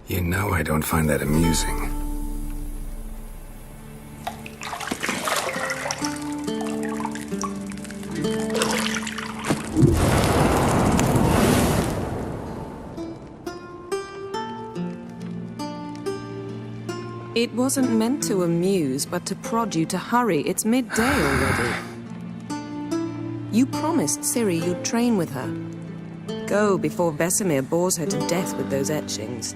You know I don't find that amusing. It wasn't meant to amuse, but to prod you to hurry. It's midday already. You promised Ciri you'd train with her. Go before Vesemir bores her to death with those etchings.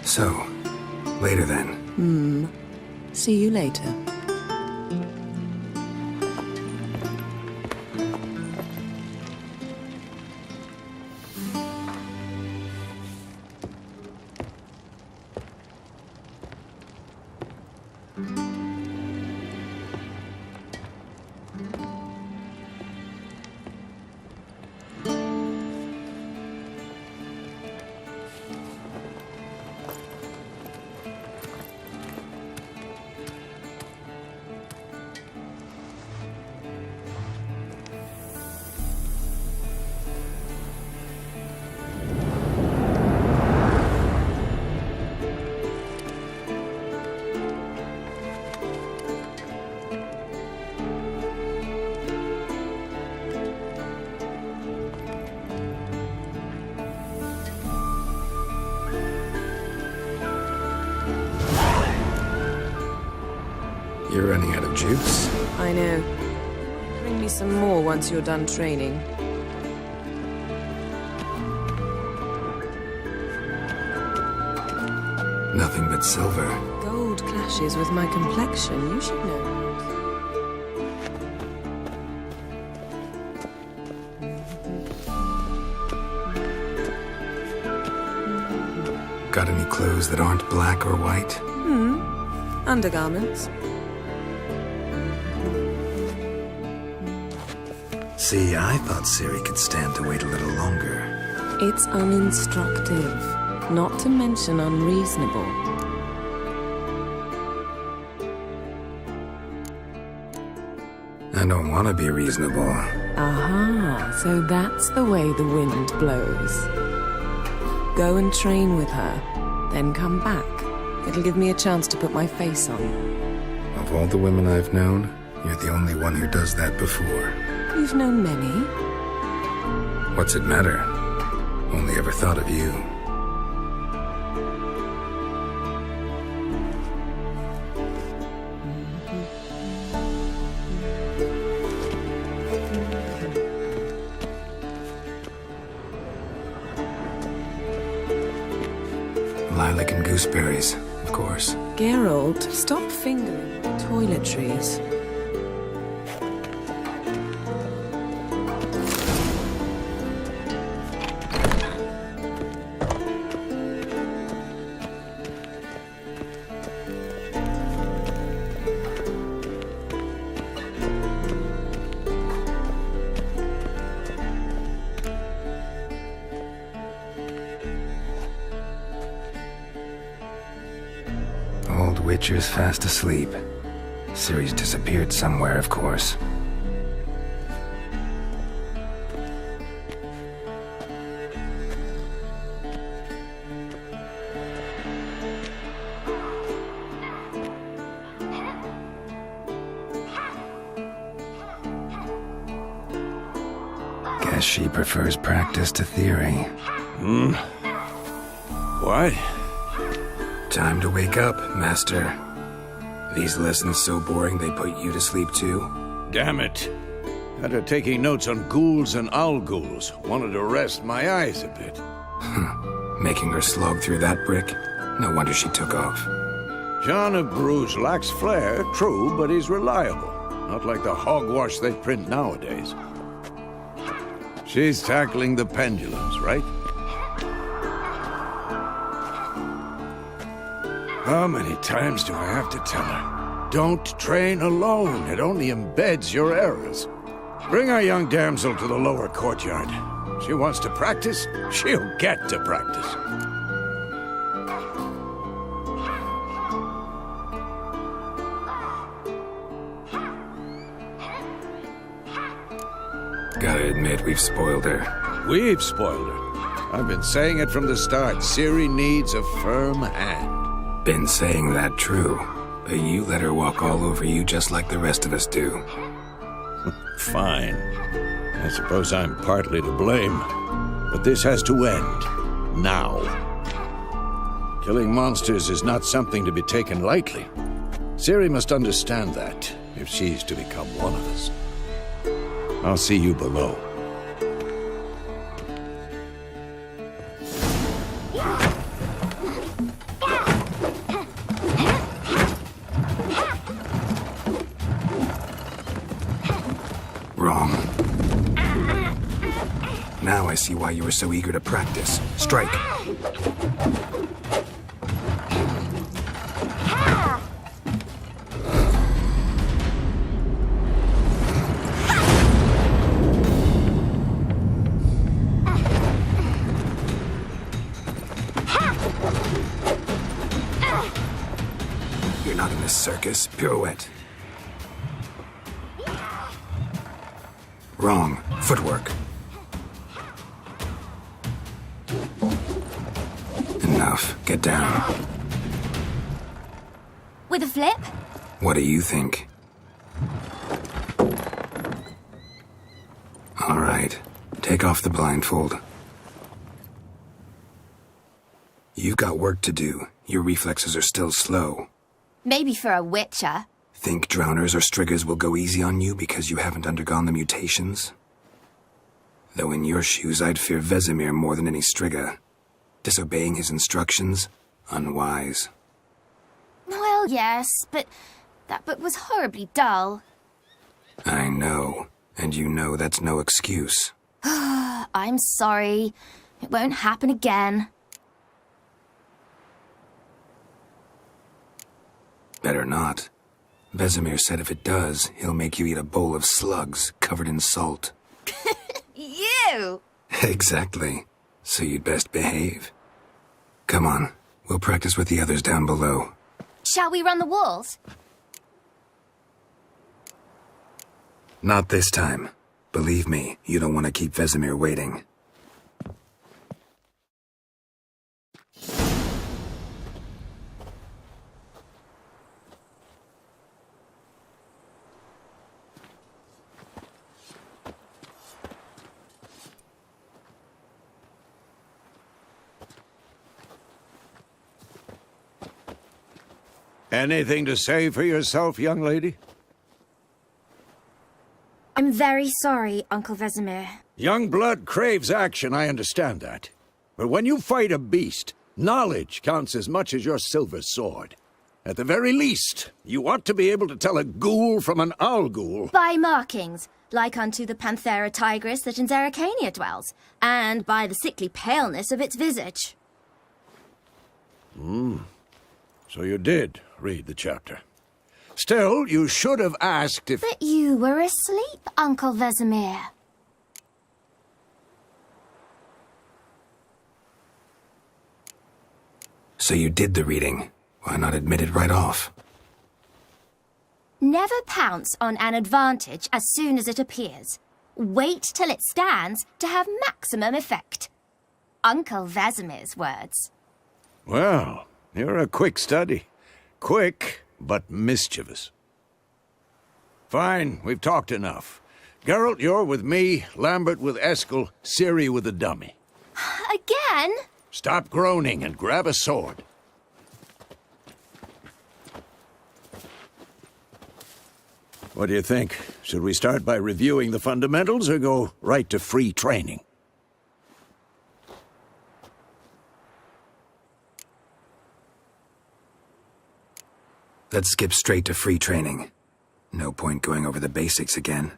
So, later then. See you later. You're running out of juice. I know. Bring me some more once you're done training. Nothing but silver. Gold clashes with my complexion, you should know. Got any clothes that aren't black or white? Undergarments. See, I thought Siri could stand to wait a little longer. It's uninstructive, not to mention unreasonable. I don't want to be reasonable. Aha, so that's the way the wind blows. Go and train with her, then come back. It'll give me a chance to put my face on. Of all the women I've known, you're the only one who does that before. You've known many. What's it matter? Only ever thought of you. Lilac and gooseberries, of course. Geralt, stop fingering my toiletries. Witcher's fast asleep. Ciri's disappeared somewhere, of course. Guess she prefers practice to theory. What? Time to wake up, Master. These lessons so boring they put you to sleep too? Damn it. After taking notes on ghouls and owl ghouls, wanted to rest my eyes a bit. Making her slog through that brick? No wonder she took off. John of Bruges lacks flair, true, but he's reliable. Not like the hogwash they print nowadays. She's tackling the pendulums, right? How many times do I have to tell her? Don't train alone. It only embeds your errors. Bring our young damsel to the lower courtyard. She wants to practice, she'll get to practice. Gotta admit, we've spoiled her. We've spoiled her. I've been saying it from the start. Ciri needs a firm hand. Been saying that true, but you let her walk all over you just like the rest of us do. Fine. I suppose I'm partly to blame. But this has to end. Now. Killing monsters is not something to be taken lightly. Ciri must understand that, if she's to become one of us. I'll see you below. Wrong. Now I see why you were so eager to practice. Strike. You're not in this circus. Pirouette. Wrong. Footwork. Enough. Get down. With a flip? What do you think? All right. Take off the blindfold. You've got work to do. Your reflexes are still slow. Maybe for a Witcher. Think drowners or striggers will go easy on you because you haven't undergone the mutations? Though in your shoes, I'd fear Vesemir more than any strigger. Disobeying his instructions? Unwise. Well, yes, but that book was horribly dull. I know. And you know that's no excuse. I'm sorry. It won't happen again. Better not. Vesemir said if it does, he'll make you eat a bowl of slugs covered in salt. You! Exactly. So you'd best behave. Come on. We'll practice with the others down below. Shall we run the walls? Not this time. Believe me, you don't want to keep Vesemir waiting. Anything to say for yourself, young lady? I'm very sorry, Uncle Vesemir. Young blood craves action, I understand that. But when you fight a beast, knowledge counts as much as your silver sword. At the very least, you ought to be able to tell a ghoul from an owl ghoul. By markings, like unto the Panthera tigris that in Zeracania dwells, and by the sickly paleness of its visage. So you did read the chapter. Still, you should have asked if... But you were asleep, Uncle Vesemir. So you did the reading. Why not admit it right off? Never pounce on an advantage as soon as it appears. Wait till it stands to have maximum effect. Uncle Vesemir's words. Well, you're a quick study. Quick, but mischievous. Fine, we've talked enough. Geralt, you're with me, Lambert with Eskel, Ciri with the dummy. Again? Stop groaning and grab a sword. What do you think? Should we start by reviewing the fundamentals or go right to free training? Let's skip straight to free training. No point going over the basics again.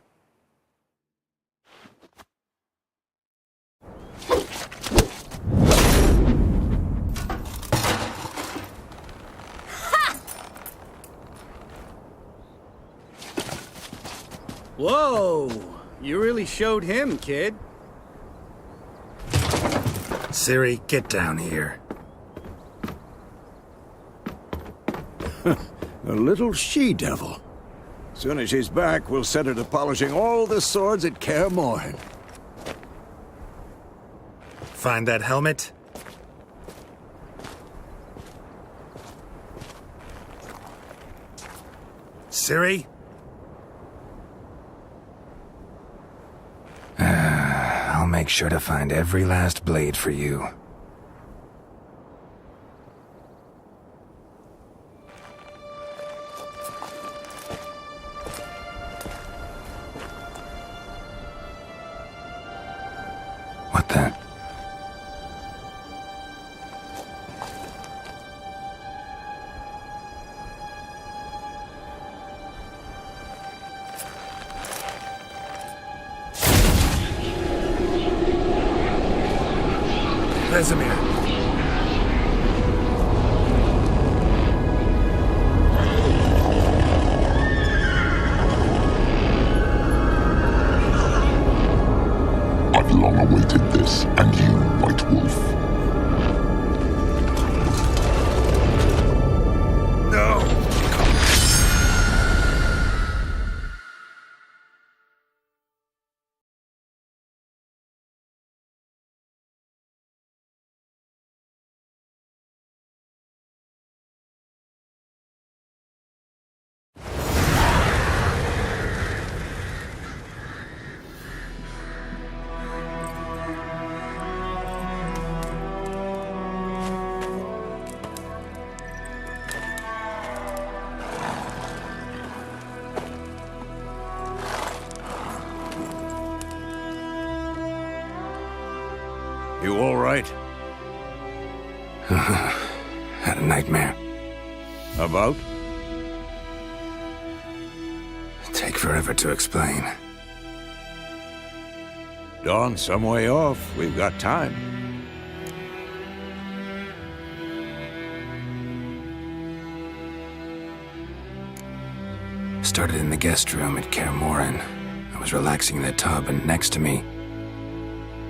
Whoa! You really showed him, kid. Ciri, get down here. A little she-devil. Soon as she's back, we'll set her to polishing all the swords at Kaer Morhen. Find that helmet? Ciri? I'll make sure to find every last blade for you. What the? Vesemir. I've long awaited this, and you, White Wolf. No! right? Had a nightmare. About? Take forever to explain. Dawn's some way off. We've got time. Started in the guest room at Kaer Morhen. I was relaxing in the tub, and next to me,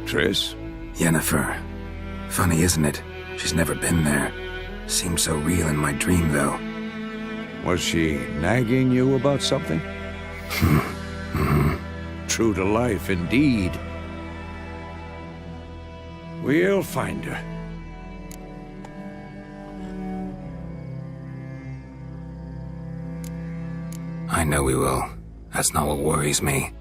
Triss? Yennefer. Funny, isn't it? She's never been there. Seemed so real in my dream, though. Was she nagging you about something? True to life, indeed. We'll find her. I know we will. That's not what worries me.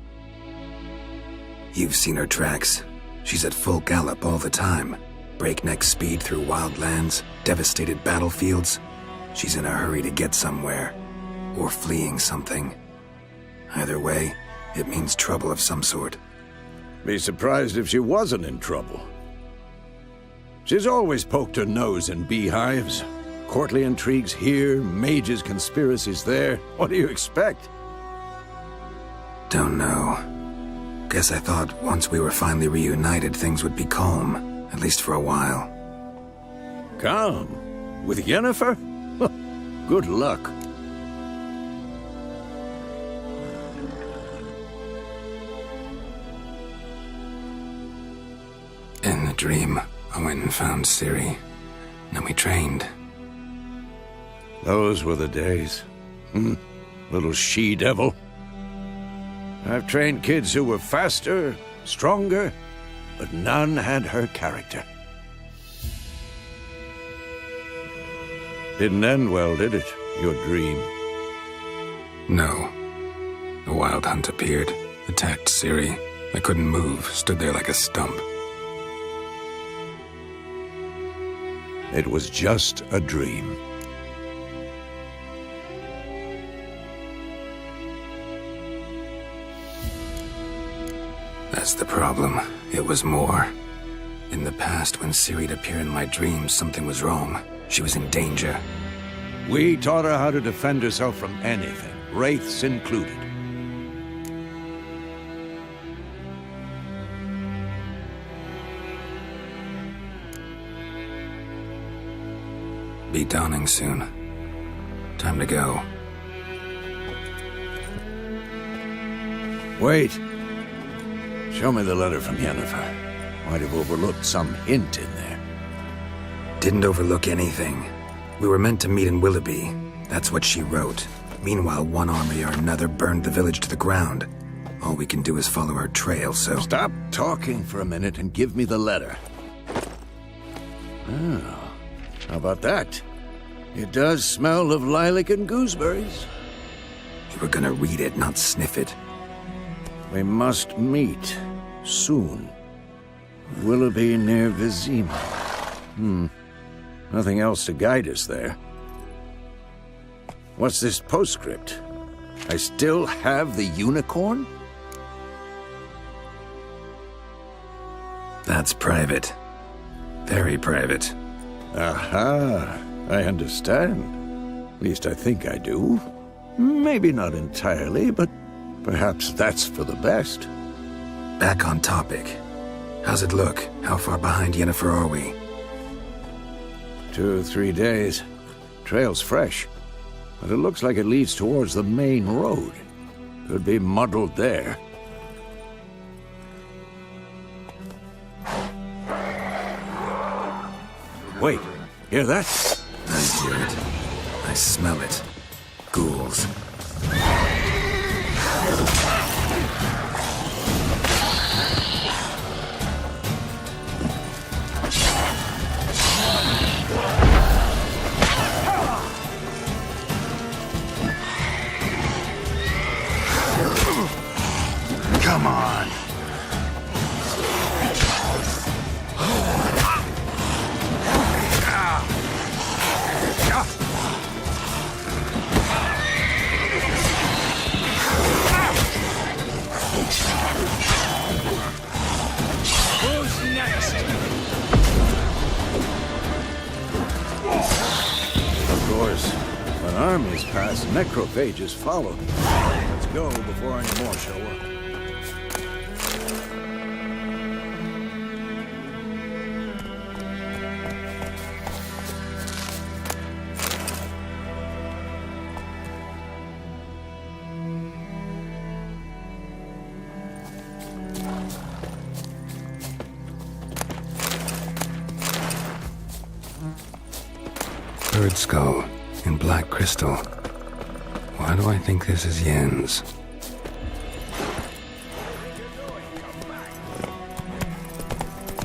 You've seen her tracks. She's at full gallop all the time. Breakneck speed through wild lands, devastated battlefields. She's in a hurry to get somewhere. Or fleeing something. Either way, it means trouble of some sort. Be surprised if she wasn't in trouble. She's always poked her nose in beehives. Courtly intrigues here, mages' conspiracies there. What do you expect? Don't know. Guess I thought once we were finally reunited, things would be calm. At least for a while. Calm? With Yennefer? Good luck. In the dream, I went and found Ciri. Then we trained. Those were the days. Little she-devil. I've trained kids who were faster, stronger, but none had her character. Didn't end well, did it? Your dream? No. The Wild Hunt appeared, attacked Ciri. I couldn't move, stood there like a stump. It was just a dream. That's the problem. It was more. In the past, when Ciri'd appear in my dreams, something was wrong. She was in danger. We taught her how to defend herself from anything, wraiths included. Be dawning soon. Time to go. Wait. Show me the letter from Yennefer. Might have overlooked some hint in there. Didn't overlook anything. We were meant to meet in Willoughby. That's what she wrote. Meanwhile, one army or another burned the village to the ground. All we can do is follow her trail, so... Stop talking for a minute and give me the letter. Oh, how about that? It does smell of lilac and gooseberries. You were gonna read it, not sniff it. We must meet soon. Willoughby near Vizima. Nothing else to guide us there. What's this postscript? I still have the unicorn? That's private. Very private. Aha, I understand. At least I think I do. Maybe not entirely, but perhaps that's for the best. Back on topic. How's it look? How far behind Yennefer are we? 2 or 3 days. Trail's fresh, but it looks like it leads towards the main road. Could be muddled there. Wait, hear that? I hear it. I smell it. Ghouls. Come on. Of course, when armies pass, necrophages follow. Let's go before any more show up. Bird skull in black crystal. Why do I think this is Yen's?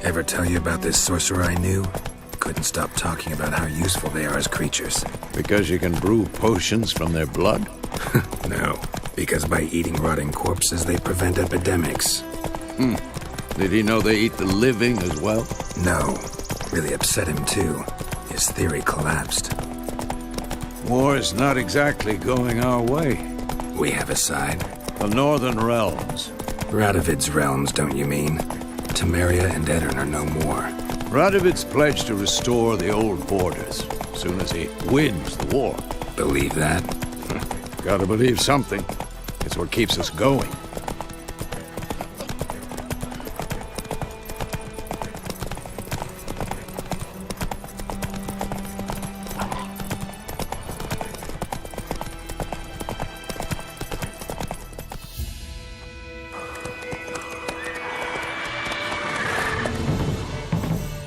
Ever tell you about this sorcerer I knew? Couldn't stop talking about how useful they are as creatures. Because you can brew potions from their blood? No, because by eating rotting corpses, they prevent epidemics. Did he know they eat the living as well? No, really upset him too. His theory collapsed. War's not exactly going our way. We have a side. The Northern Realms. Radovid's realms, don't you mean? Temeria and Edirn are no more. Radovid's pledged to restore the old borders as soon as he wins the war. Believe that? Gotta believe something. It's what keeps us going.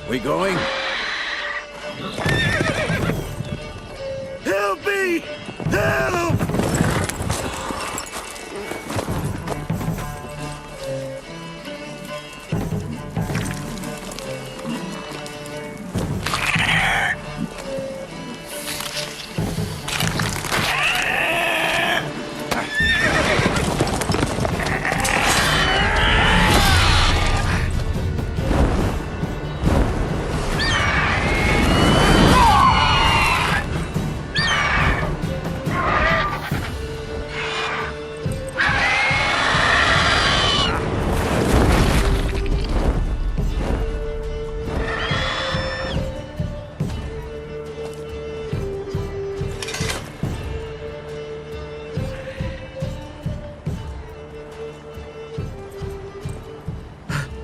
We going? Help me! Help!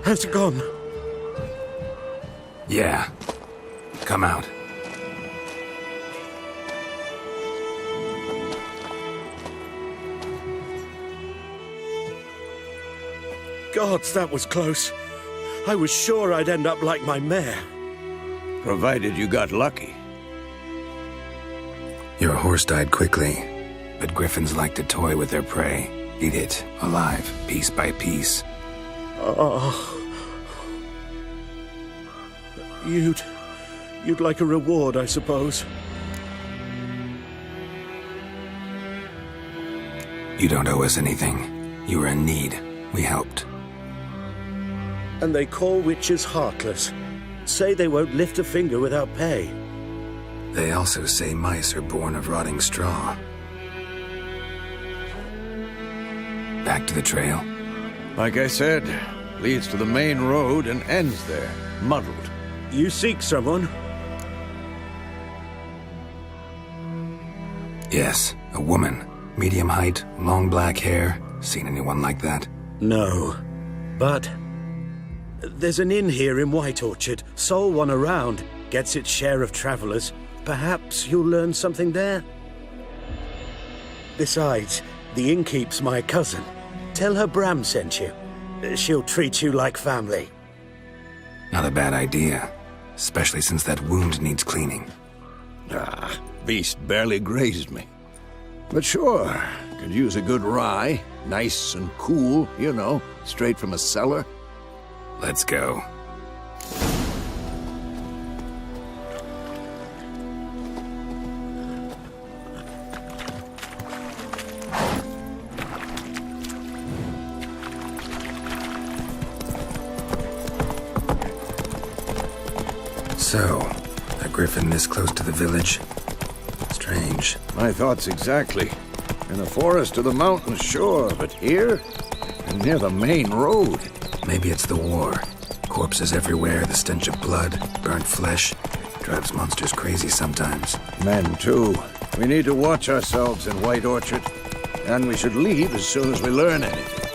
Has it gone? Yeah. Come out. Gods, that was close. I was sure I'd end up like my mare. Provided you got lucky. Your horse died quickly, but griffins like to toy with their prey. Eat it, alive, piece by piece. Oh. You'd like a reward, I suppose. You don't owe us anything. You were in need. We helped. And they call witches heartless. Say they won't lift a finger without pay. They also say mice are born of rotting straw. Back to the trail? Like I said, leads to the main road and ends there, muddled. You seek someone? Yes, a woman. Medium height, long black hair. Seen anyone like that? No. But there's an inn here in Wticher. Sole one around. Gets its share of travelers. Perhaps you'll learn something there? Besides, the innkeep's my cousin. Tell her Bram sent you. She'll treat you like family. Not a bad idea. Especially since that wound needs cleaning. Ah, beast barely grazed me. But sure, could use a good rye. Nice and cool, you know, straight from a cellar. Let's go. So, a griffin this close to the village? Strange. My thoughts exactly. In the forest or the mountains, sure, but here? And near the main road. Maybe it's the war. Corpses everywhere, the stench of blood, burnt flesh. Drives monsters crazy sometimes. Men, too. We need to watch ourselves in White Orchard. And we should leave as soon as we learn anything.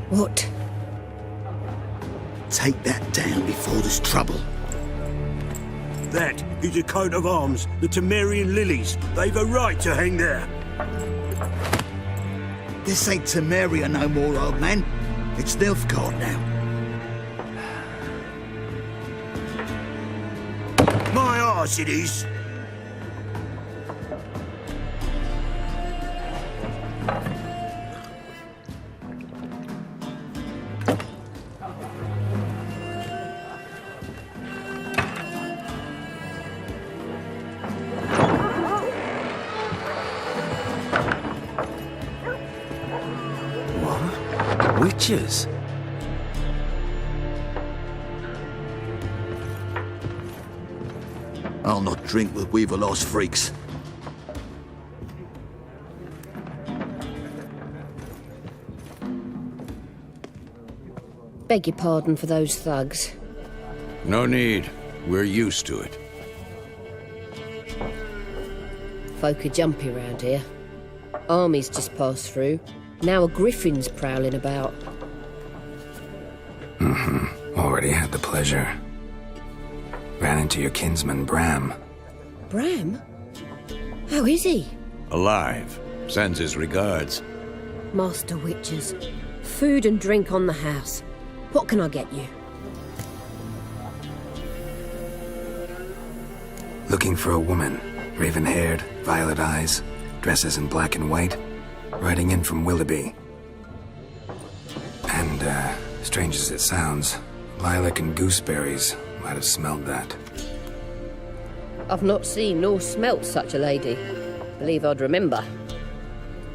What? Take that down before there's trouble. That is a coat of arms, the Temerian lilies. They've a right to hang there. This ain't Temeria no more, old man. It's Nilfgaard now. My arse it is. Witches? I'll not drink with Weaver-lost freaks. Beg your pardon for those thugs. No need. We're used to it. Folk are jumpy round here. Armies just passed through. Now a griffin's prowling about. Already had the pleasure. Ran into your kinsman, Bram. Bram? How is he? Alive. Sends his regards. Master Witchers. Food and drink on the house. What can I get you? Looking for a woman. Raven-haired, violet eyes, dresses in black and white. Riding in from Willoughby. And, strange as it sounds, lilac and gooseberries might have smelled that. I've not seen nor smelt such a lady. Believe I'd remember.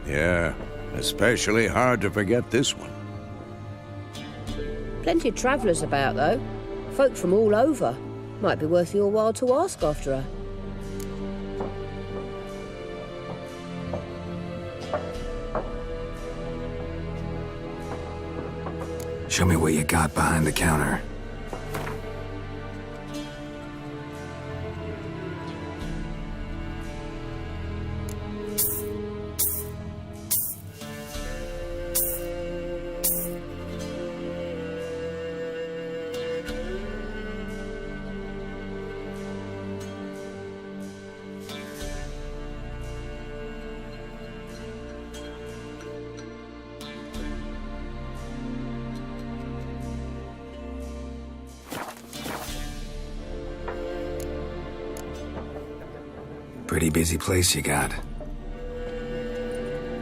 Yeah, especially hard to forget this one. Plenty of travellers about, though. Folk from all over. Might be worth your while to ask after her. Show me what you got behind the counter. Pretty busy place you got.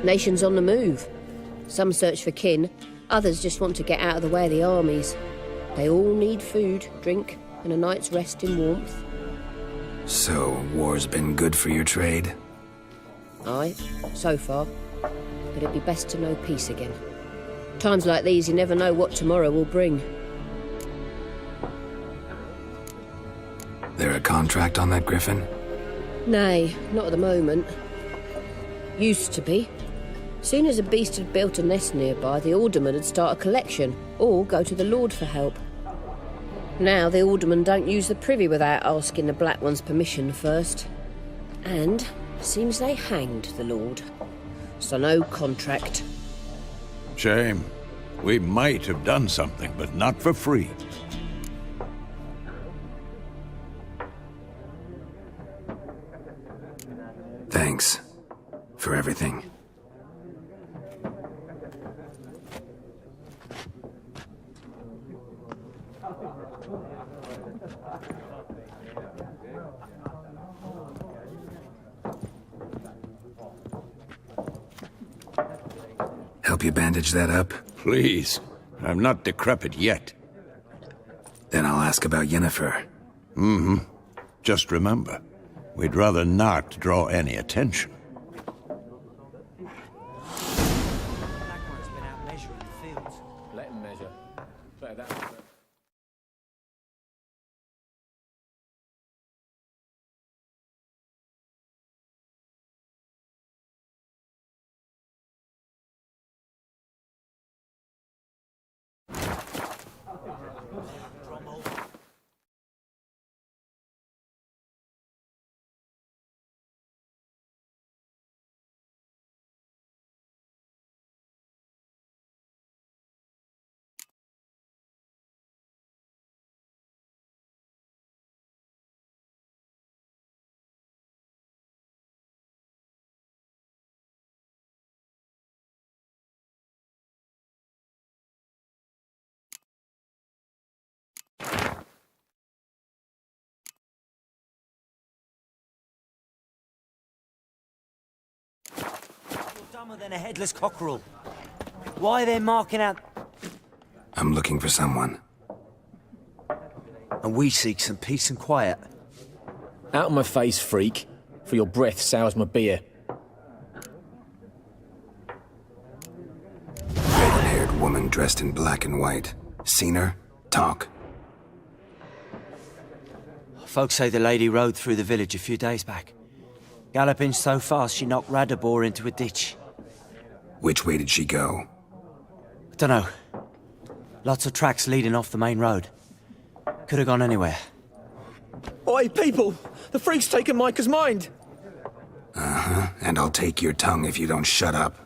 Nations on the move. Some search for kin, others just want to get out of the way of the armies. They all need food, drink, and a night's rest in warmth. So, war's been good for your trade? Aye, so far. But it'd be best to know peace again. Times like these, you never know what tomorrow will bring. There a contract on that griffin? Nay, not at the moment. Used to be. Soon as a beast had built a nest nearby, the alderman would start a collection, or go to the Lord for help. Now the aldermen don't use the privy without asking the Black One's permission first. And seems they hanged the Lord. So no contract. Shame. We might have done something, but not for free. Thanks. For everything. Help you bandage that up? Please. I'm not decrepit yet. Then ask about Yennefer. Just remember, we'd rather not draw any attention. Let him measure. Better that. Dumber than a headless cockerel. Why are they marking out? I'm looking for someone. And we seek some peace and quiet. Out of my face, freak. For your breath sours my beer. Red-haired woman dressed in black and white. Seen her? Talk. Folks say the lady rode through the village a few days back. Galloping so fast she knocked Radabor into a ditch. Which way did she go? Dunno. Lots of tracks leading off the main road. Could have gone anywhere. Oi, people! The freak's taken Micah's mind! And I'll take your tongue if you don't shut up.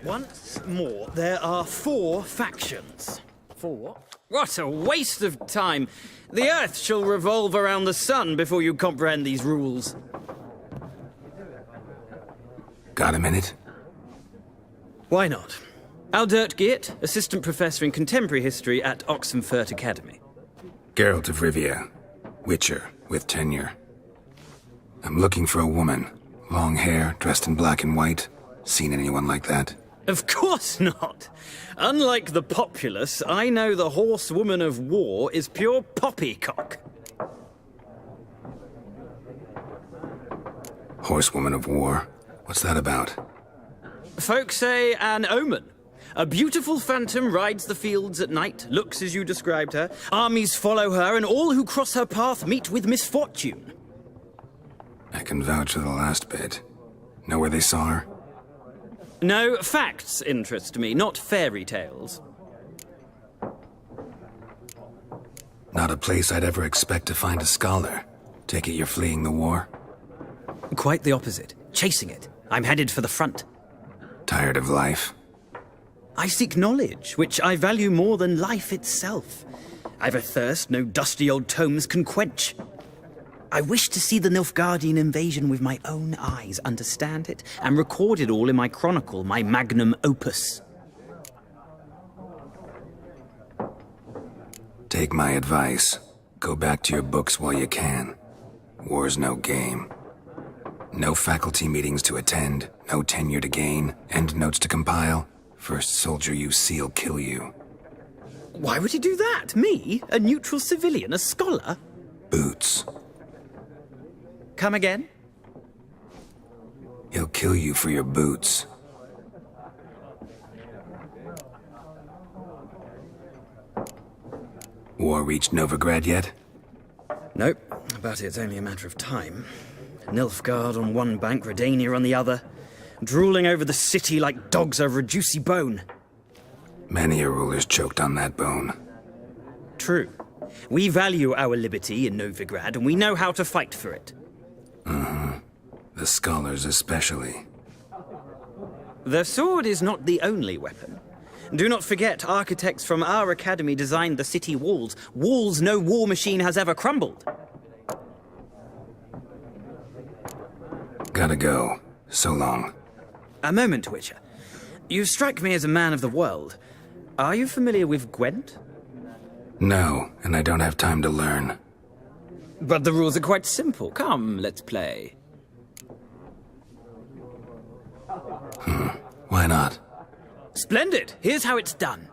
Once more, there are 4 factions. 4 what? What a waste of time! The Earth shall revolve around the sun before you comprehend these rules. Got a minute? Why not? Aldert Geert, Assistant Professor in Contemporary History at Oxenfurt Academy. Geralt of Rivia. Witcher, with tenure. I'm looking for a woman. Long hair, dressed in black and white. Seen anyone like that? Of course not! Unlike the populace, I know the horsewoman of war is pure poppycock. Horsewoman of war? What's that about? Folk say an omen. A beautiful phantom rides the fields at night, looks as you described her. Armies follow her, and all who cross her path meet with misfortune. I can vouch for the last bit. Know where they saw her? No, facts interest me, not fairy tales. Not a place I'd ever expect to find a scholar. Take it you're fleeing the war? Quite the opposite. Chasing it. I'm headed for the front. Tired of life? I seek knowledge, which I value more than life itself. I've a thirst no dusty old tomes can quench. I wish to see the Nilfgaardian invasion with my own eyes, understand it, and record it all in my chronicle, my magnum opus. Take my advice. Go back to your books while you can. War's no game. No faculty meetings to attend, no tenure to gain, end notes to compile. First soldier you see'll kill you. Why would he do that? Me? A neutral civilian? A scholar? Boots. Come again? He'll kill you for your boots. War reached Novigrad yet? Nope, but it's only a matter of time. Nilfgaard on one bank, Redania on the other, drooling over the city like dogs over a juicy bone. Many a ruler's choked on that bone. True. We value our liberty in Novigrad, and we know how to fight for it. The scholars especially. The sword is not the only weapon. Do not forget, architects from our academy designed the city walls. Walls no war machine has ever crumbled. Gotta go. So long. A moment, Wticher. You strike me as a man of the world. Are you familiar with Gwent? No, and I don't have time to learn. But the rules are quite simple. Come, let's play. Why not? Splendid! Here's how it's done.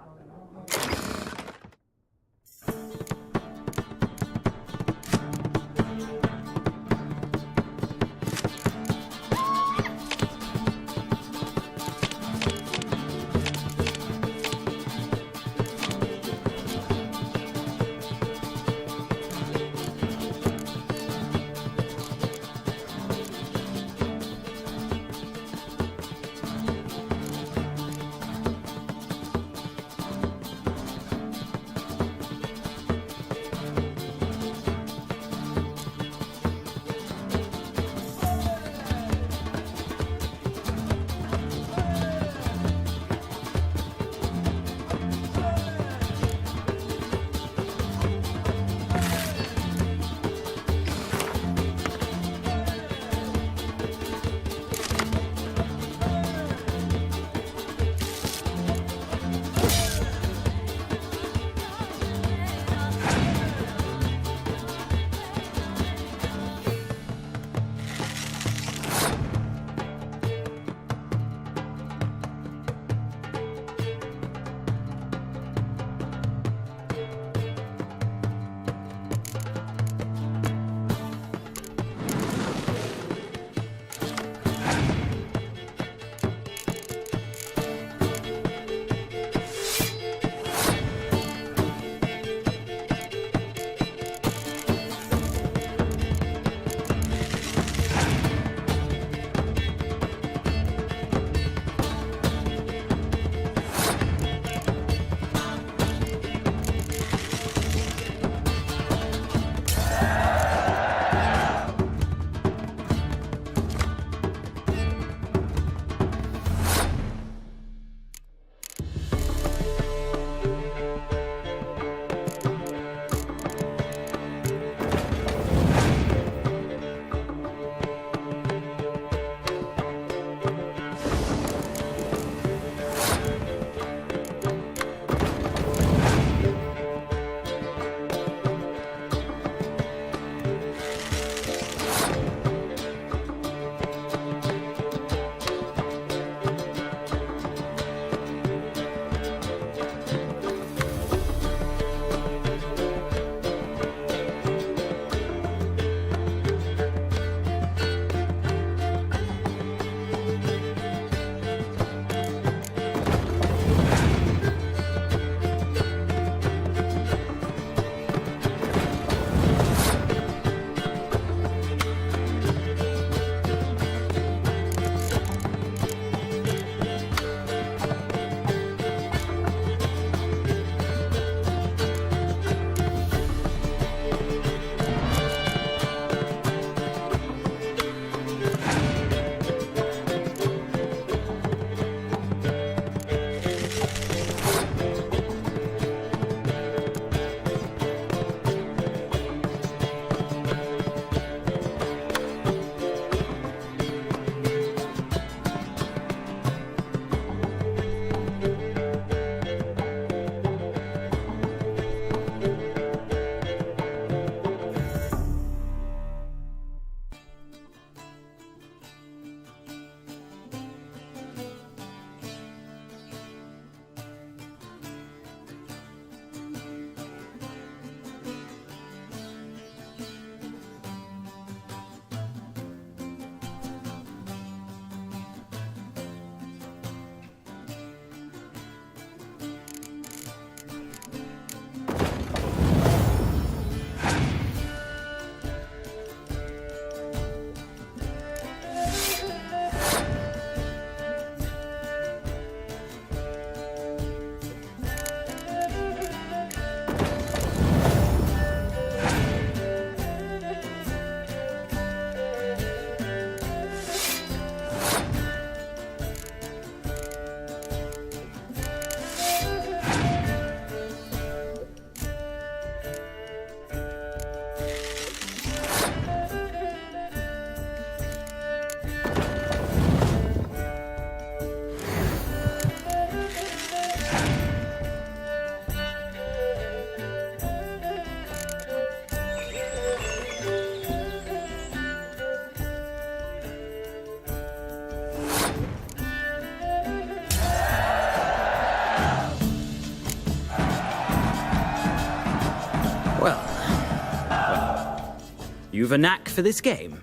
You've a knack for this game.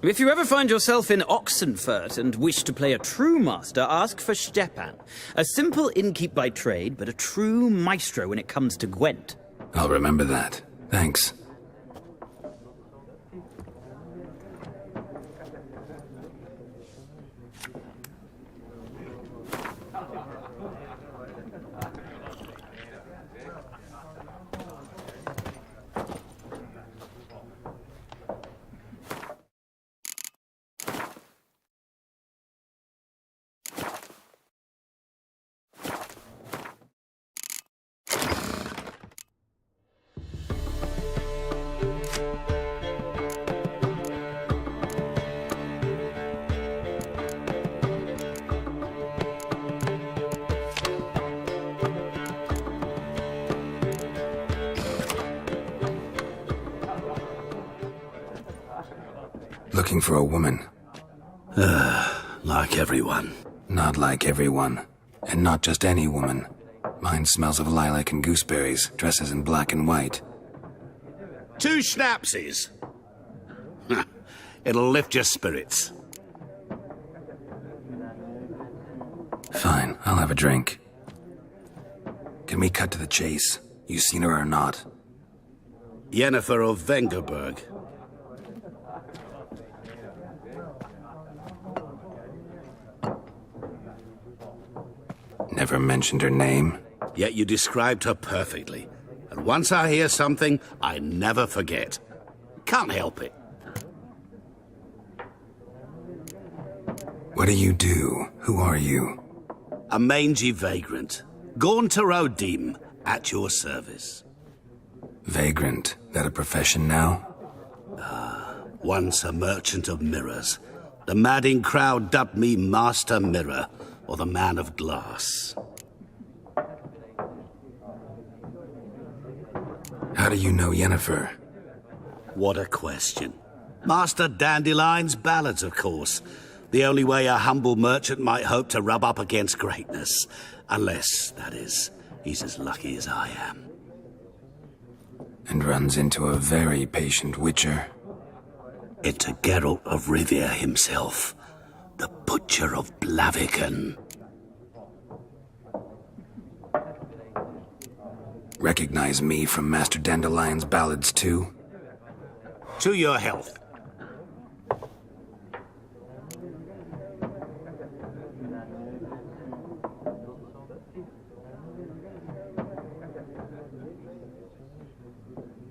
If you ever find yourself in Oxenfurt and wish to play a true master, ask for Stepan. A simple innkeep by trade, but a true maestro when it comes to Gwent. I'll remember that. Thanks. Looking for a woman. Like everyone. Not like everyone. And not just any woman. Mine smells of lilac and gooseberries, dresses in black and white. 2 schnapsies. It'll lift your spirits. Fine, I'll have a drink. Can we cut to the chase? You seen her or not? Yennefer of Vengerberg. Never mentioned her name. Yet you described her perfectly. And once I hear something, I never forget. Can't help it. What do you do? Who are you? A mangy vagrant. Gone to Rodim, at your service. Vagrant. That a profession now? Once a merchant of mirrors. The madding crowd dubbed me Master Mirror, or the Man of Glass. How do you know Yennefer? What a question. Master Dandelion's ballads, of course. The only way a humble merchant might hope to rub up against greatness. Unless, that is, he's as lucky as I am. And runs into a very patient Witcher. Into Geralt of Rivia himself. The Butcher of Blaviken. Recognize me from Master Dandelion's ballads, too? To your health.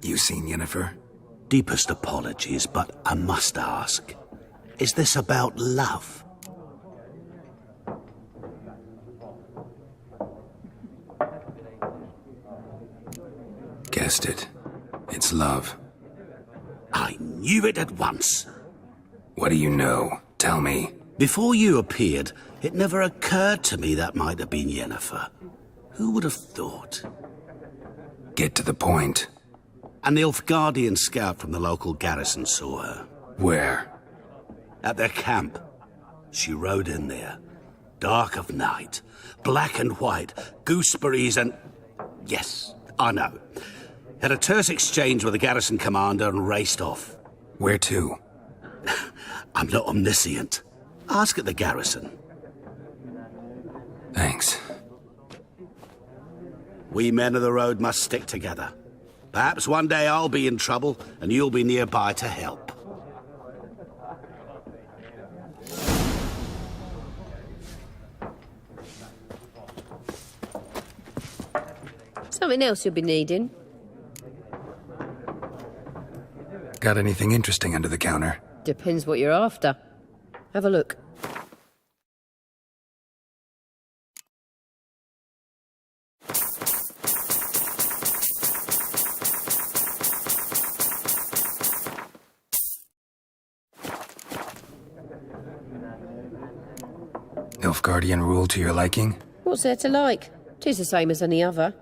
You seen Yennefer? Deepest apologies, but I must ask. Is this about love? Guessed it. It's love. I knew it at once. What do you know? Tell me. Before you appeared, it never occurred to me that might have been Yennefer. Who would have thought? Get to the point. A Nilfgaardian scout from the local garrison saw her. Where? At their camp. She rode in there. Dark of night. Black and white. Gooseberries and... Yes, I know. Had a terse exchange with the garrison commander and raced off. Where to? I'm not omniscient. Ask at the garrison. Thanks. We men of the road must stick together. Perhaps one day I'll be in trouble and you'll be nearby to help. Something else you'll be needing? Got anything interesting under the counter? Depends what you're after. Have a look. Nilfgaardian rule to your liking? What's there to like? 'Tis the same as any other.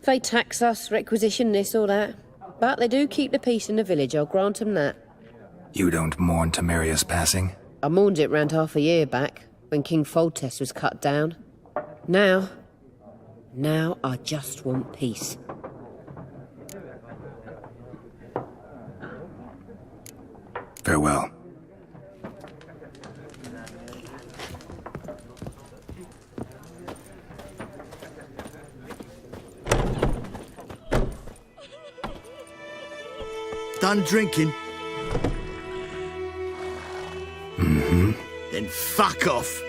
They tax us, requisition this or that. But they do keep the peace in the village, I'll grant 'em that. You don't mourn Temeria's passing? I mourned it round half a year back, when King Foltest was cut down. Now I just want peace. Farewell. Done drinking? Mm-hmm. Then fuck off.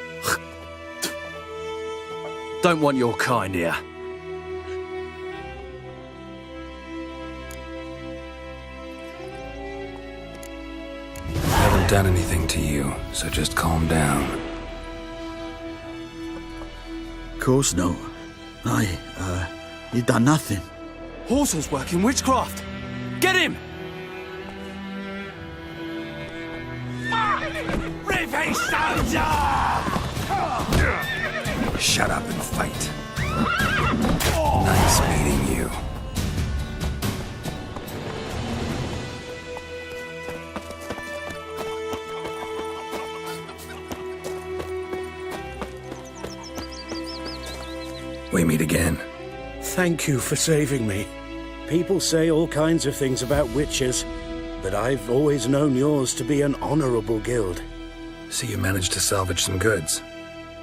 Don't want your kind here. Haven't done anything to you, so just calm down. Course no. You done nothing. Horsel's working witchcraft. Get him! Shut up and fight. Nice meeting you. We meet again. Thank you for saving me. People say all kinds of things about witches, but I've always known yours to be an honorable guild. So you managed to salvage some goods?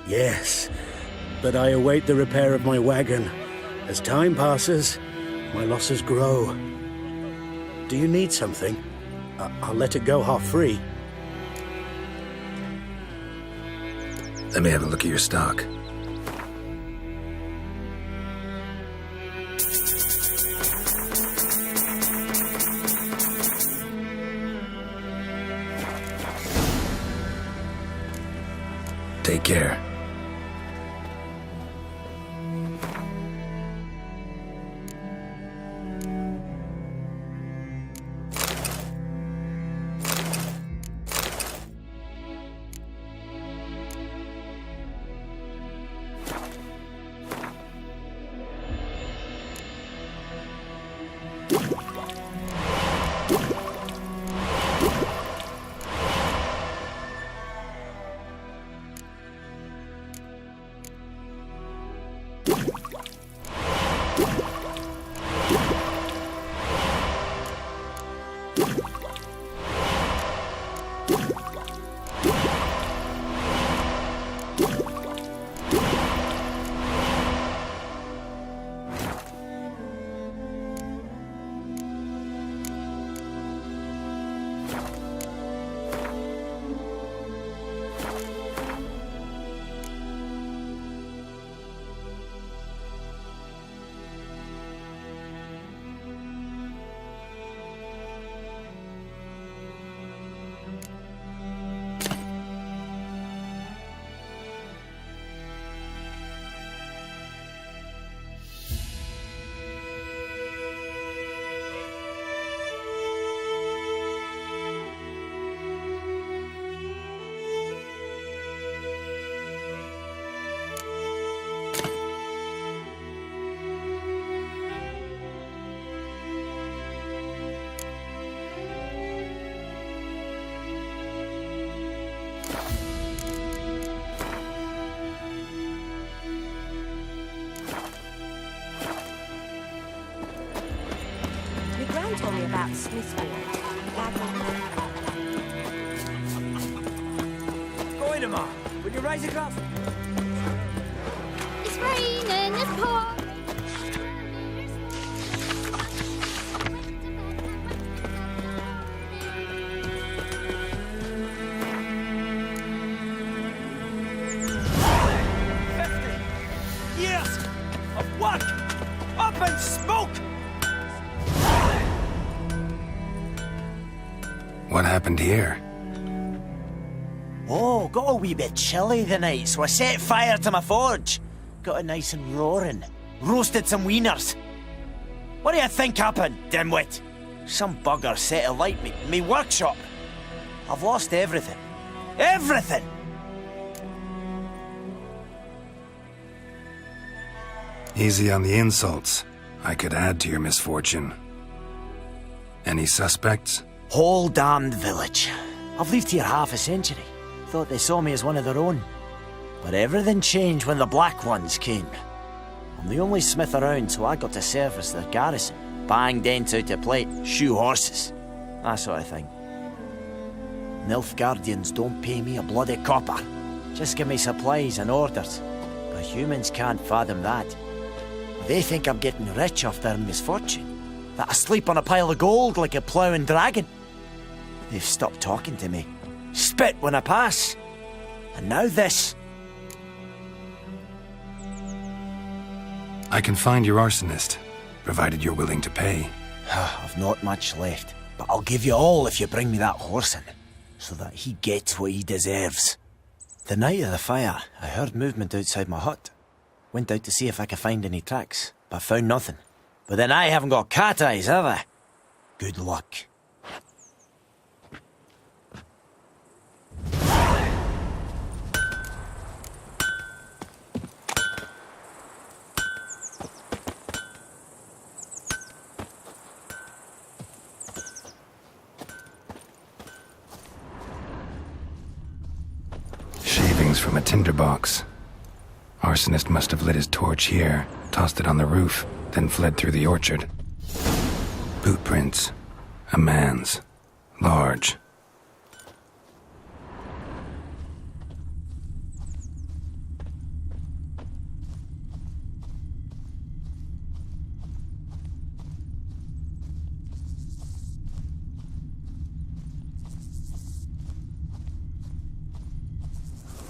Yes, but I await the repair of my wagon. As time passes, my losses grow. Do you need something? I'll let it go half-free. Let me have a look at your stock. Take care. Told me about Smithfield. Go in, Ma. Would you raise a glass? It's raining, it's pouring. Years of work up in smoke. What happened here? Oh, got a wee bit chilly the night, so I set fire to my forge. Got it nice and roaring. Roasted some wieners. What do you think happened, dimwit? Some bugger set alight me workshop. I've lost everything. Everything! Easy on the insults. I could add to your misfortune. Any suspects? Whole damned village. I've lived here half a century. Thought they saw me as one of their own. But everything changed when the Black Ones came. I'm the only smith around, so I got to service their garrison. Bang dents out to plate, shoe horses. That sort of thing. Nilfgaardians don't pay me a bloody copper. Just give me supplies and orders. But humans can't fathom that. They think I'm getting rich off their misfortune. That I sleep on a pile of gold like a ploughing dragon. They've stopped talking to me. Spit when I pass. And now this. I can find your arsonist, provided you're willing to pay. I've not much left, but I'll give you all if you bring me that horse in, so that he gets what he deserves. The night of the fire, I heard movement outside my hut. Went out to see if I could find any tracks, but found nothing. But then I haven't got cat eyes, have I? Good luck. Shavings from a tinderbox. Arsonist must have lit his torch here, tossed it on the roof, then fled through the orchard. Boot prints. A man's. Large.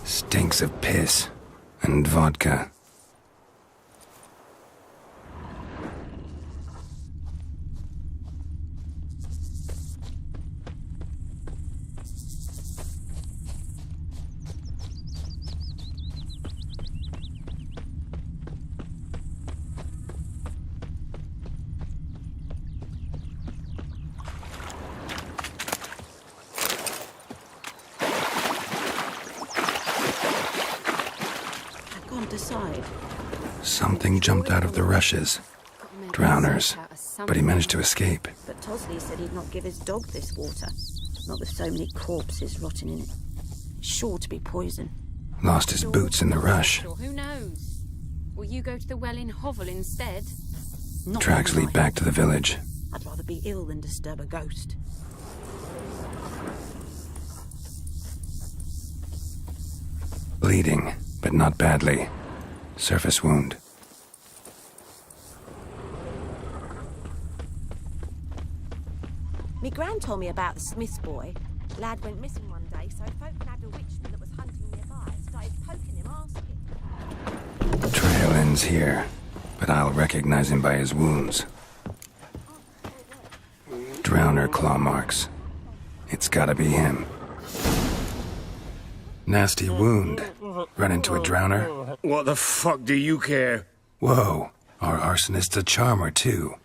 Stinks of piss and vodka. Something jumped out of the rushes. Drowners. But he managed to escape. But Tosley said he'd not give his dog this water. Not with so many corpses rotting in it. It's sure to be poison. Lost his boots in the rush. Who knows? Will you go to the well in Hovel instead? Tracks lead back to the village. I'd rather be ill than disturb a ghost. Bleeding, but not badly. Surface wound. Me gran told me about the Smith's boy. Lad went missing one day, so folk nabbed a witchman that was hunting nearby and started poking him, asking. The trail ends here, but I'll recognize him by his wounds. Drowner claw marks. It's gotta be him. Nasty wound. Run into a drowner? What the fuck do you care? Whoa, our arsonist's a charmer too.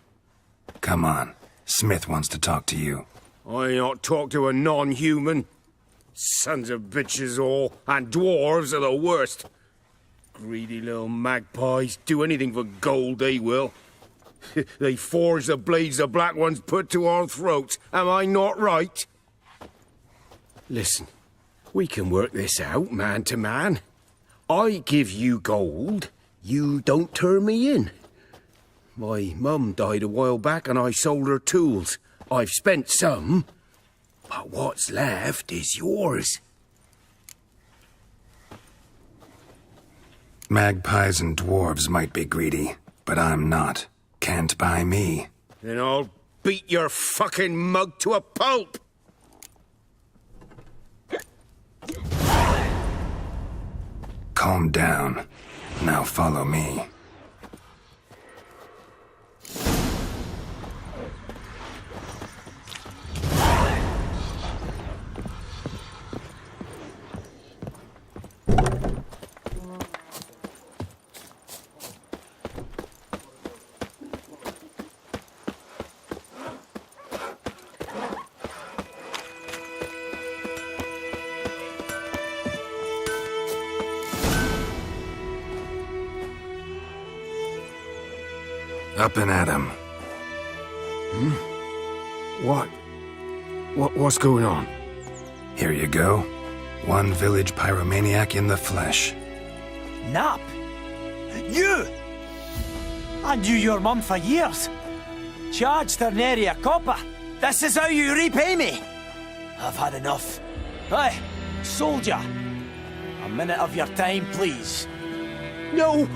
Come on, Smith wants to talk to you. I ain't not talk to a non-human. Sons of bitches all, and dwarves are the worst. Greedy little magpies, do anything for gold they will. They forge the blades the black ones put to our throats, am I not right? Listen, we can work this out, man to man. I give you gold, you don't turn me in. My mum died a while back and I sold her tools. I've spent some, but what's left is yours. Magpies and dwarves might be greedy, but I'm not. Can't buy me. Then I'll beat your fucking mug to a pulp! Calm down. Now follow me. Up and at him. What's going on? Here you go. One village pyromaniac in the flesh. Nap? You? I knew your mum for years. Charged her nary a copper. This is how you repay me. I've had enough. Hey, soldier! A minute of your time, please. No!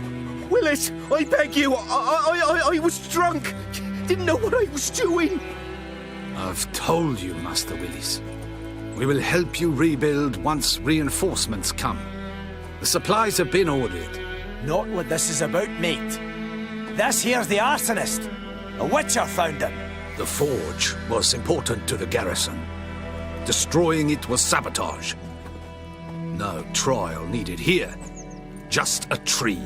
Willis, I beg you! I was drunk! Didn't know what I was doing! I've told you, Master Willis. We will help you rebuild once reinforcements come. The supplies have been ordered. Not what this is about, mate. This here's the arsonist. A Witcher found him. The forge was important to the garrison. Destroying it was sabotage. No trial needed here. Just a tree.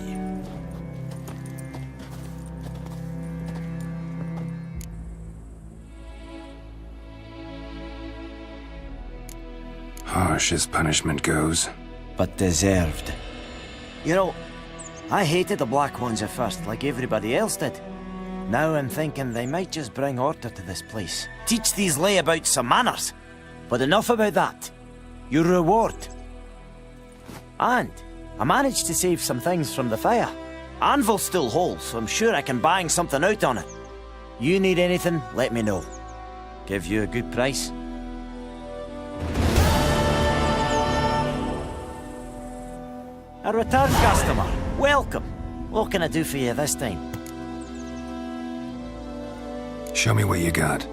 Harsh as punishment goes. But deserved. You know, I hated the Black Ones at first, like everybody else did. Now I'm thinking they might just bring order to this place. Teach these layabouts some manners. But enough about that. Your reward. And I managed to save some things from the fire. Anvil's still whole, so I'm sure I can bang something out on it. You need anything, let me know. Give you a good price. A return customer. Welcome. What can I do for you this time? Show me what you got.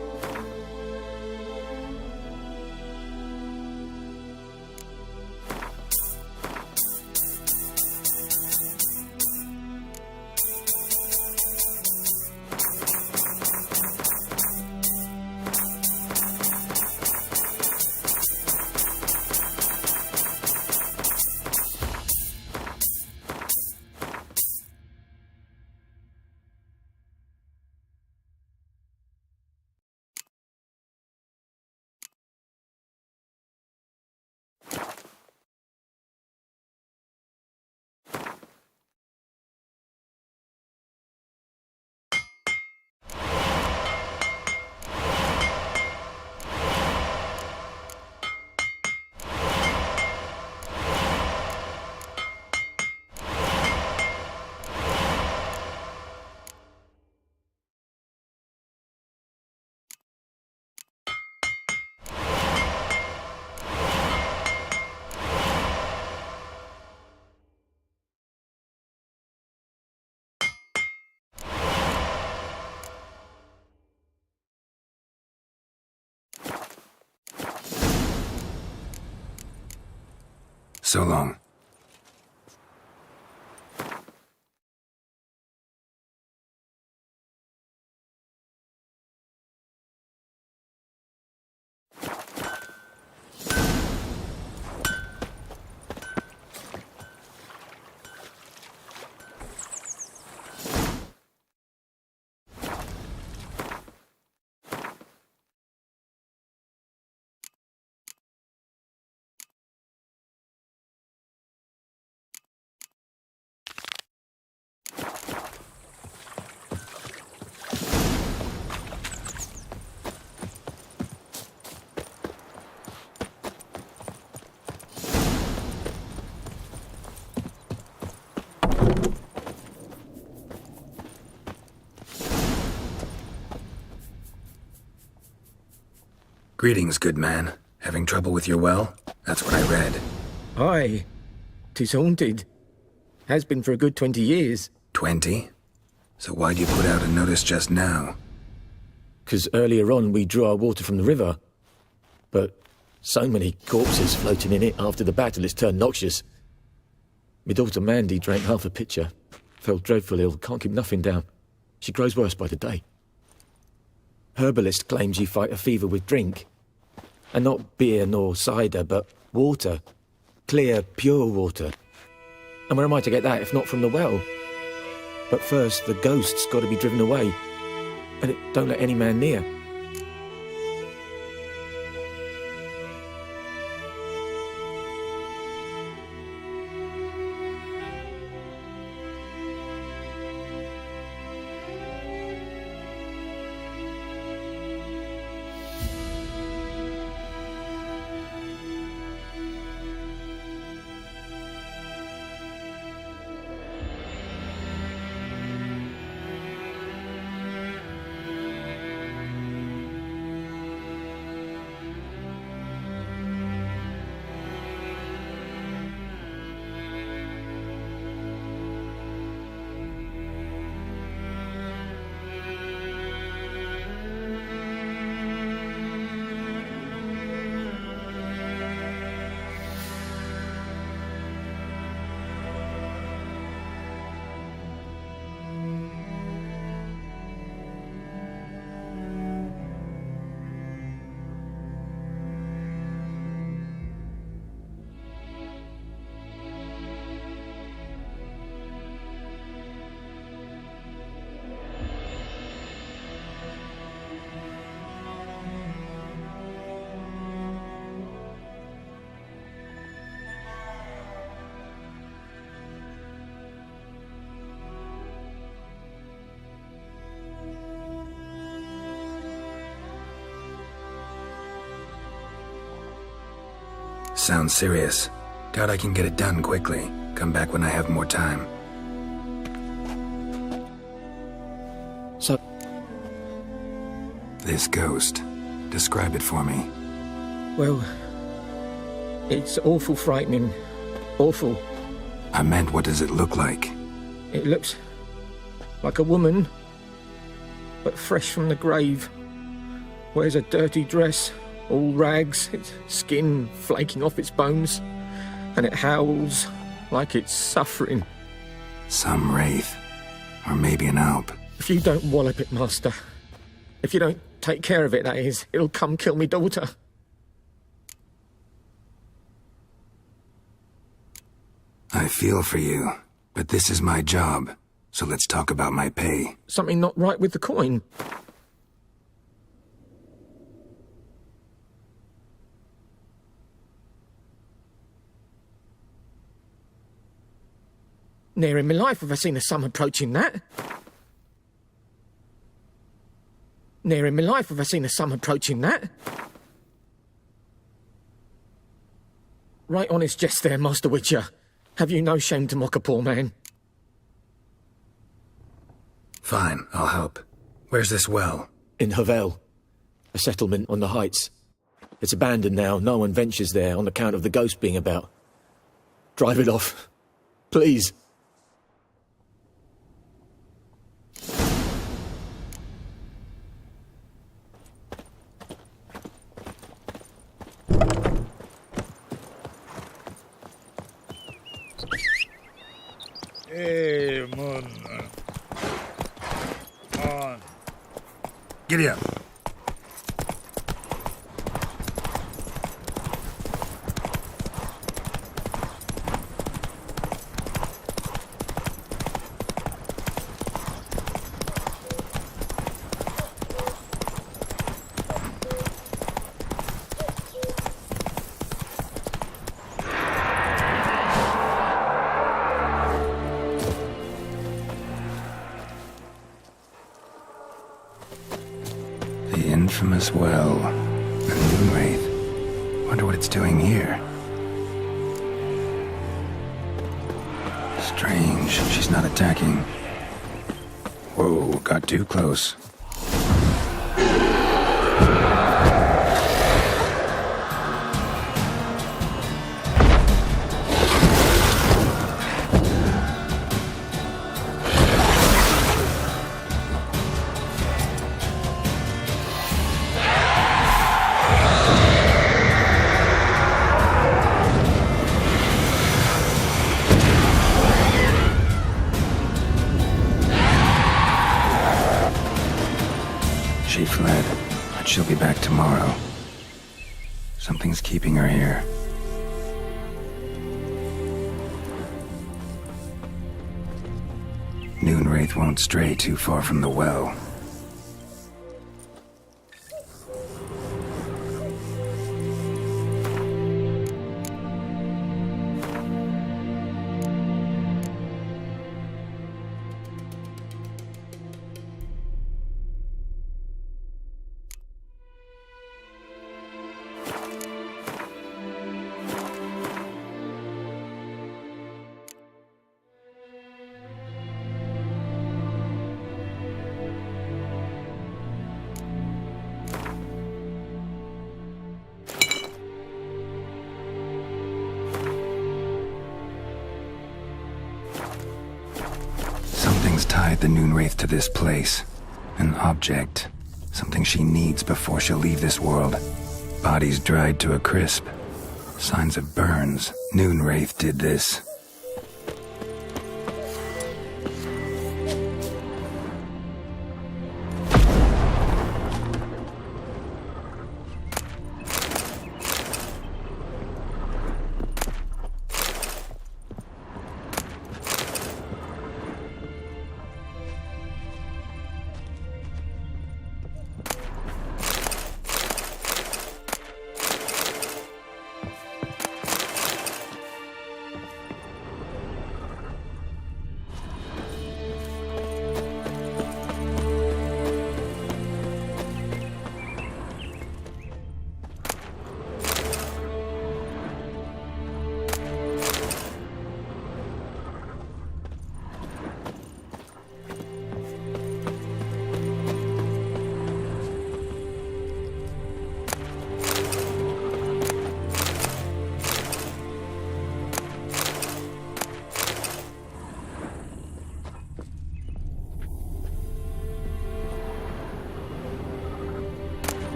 So long. Greetings, good man. Having trouble with your well? That's what I read. Aye. 'Tis haunted. Has been for a good 20 years. 20? So why'd you put out a notice just now? 'Cause earlier on we drew our water from the river. But so many corpses floating in it after the battle it's turned noxious. My daughter Mandy drank half a pitcher. Fell dreadful ill, can't keep nothing down. She grows worse by the day. Herbalist claims you fight a fever with drink. And not beer nor cider, but water. Clear, pure water. And where am I to get that if not from the well? But first, the ghost's got to be driven away. And it don't let any man near. sounds serious. Doubt I can get it done quickly. Come back when I have more time. So... This ghost. Describe it for me. Well... It's awful frightening. Awful. I meant, what does it look like? It looks... like a woman, but fresh from the grave. Wears a dirty dress, all rags, its skin flaking off its bones, and it howls like it's suffering. Some wraith. Or maybe an alp. If you don't wallop it, Master, if you don't take care of it, that is, it'll come kill me daughter. I feel for you, but this is my job, so let's talk about my pay. Something not right with the coin. Ne'er in my life have I seen a sum approaching that. Ne'er in my life have I seen a sum approaching that. Right honest jest there, Master Witcher. Have you no shame to mock a poor man? Fine, I'll help. Where's this well? In Havel, a settlement on the heights. It's abandoned now. No one ventures there on account of the ghost being about. Drive it off, please. Hey, man. On. Giddy up. The infamous well. A moon wraith. Wonder what it's doing here. Strange, she's not attacking. Whoa, got too close. She fled, but she'll be back tomorrow. Something's keeping her here. Noon Wraith won't stray too far from the well. Something's tied the Noon Wraith to this place. An object. Something she needs before she'll leave this world. Bodies dried to a crisp. Signs of burns. Noon Wraith did this.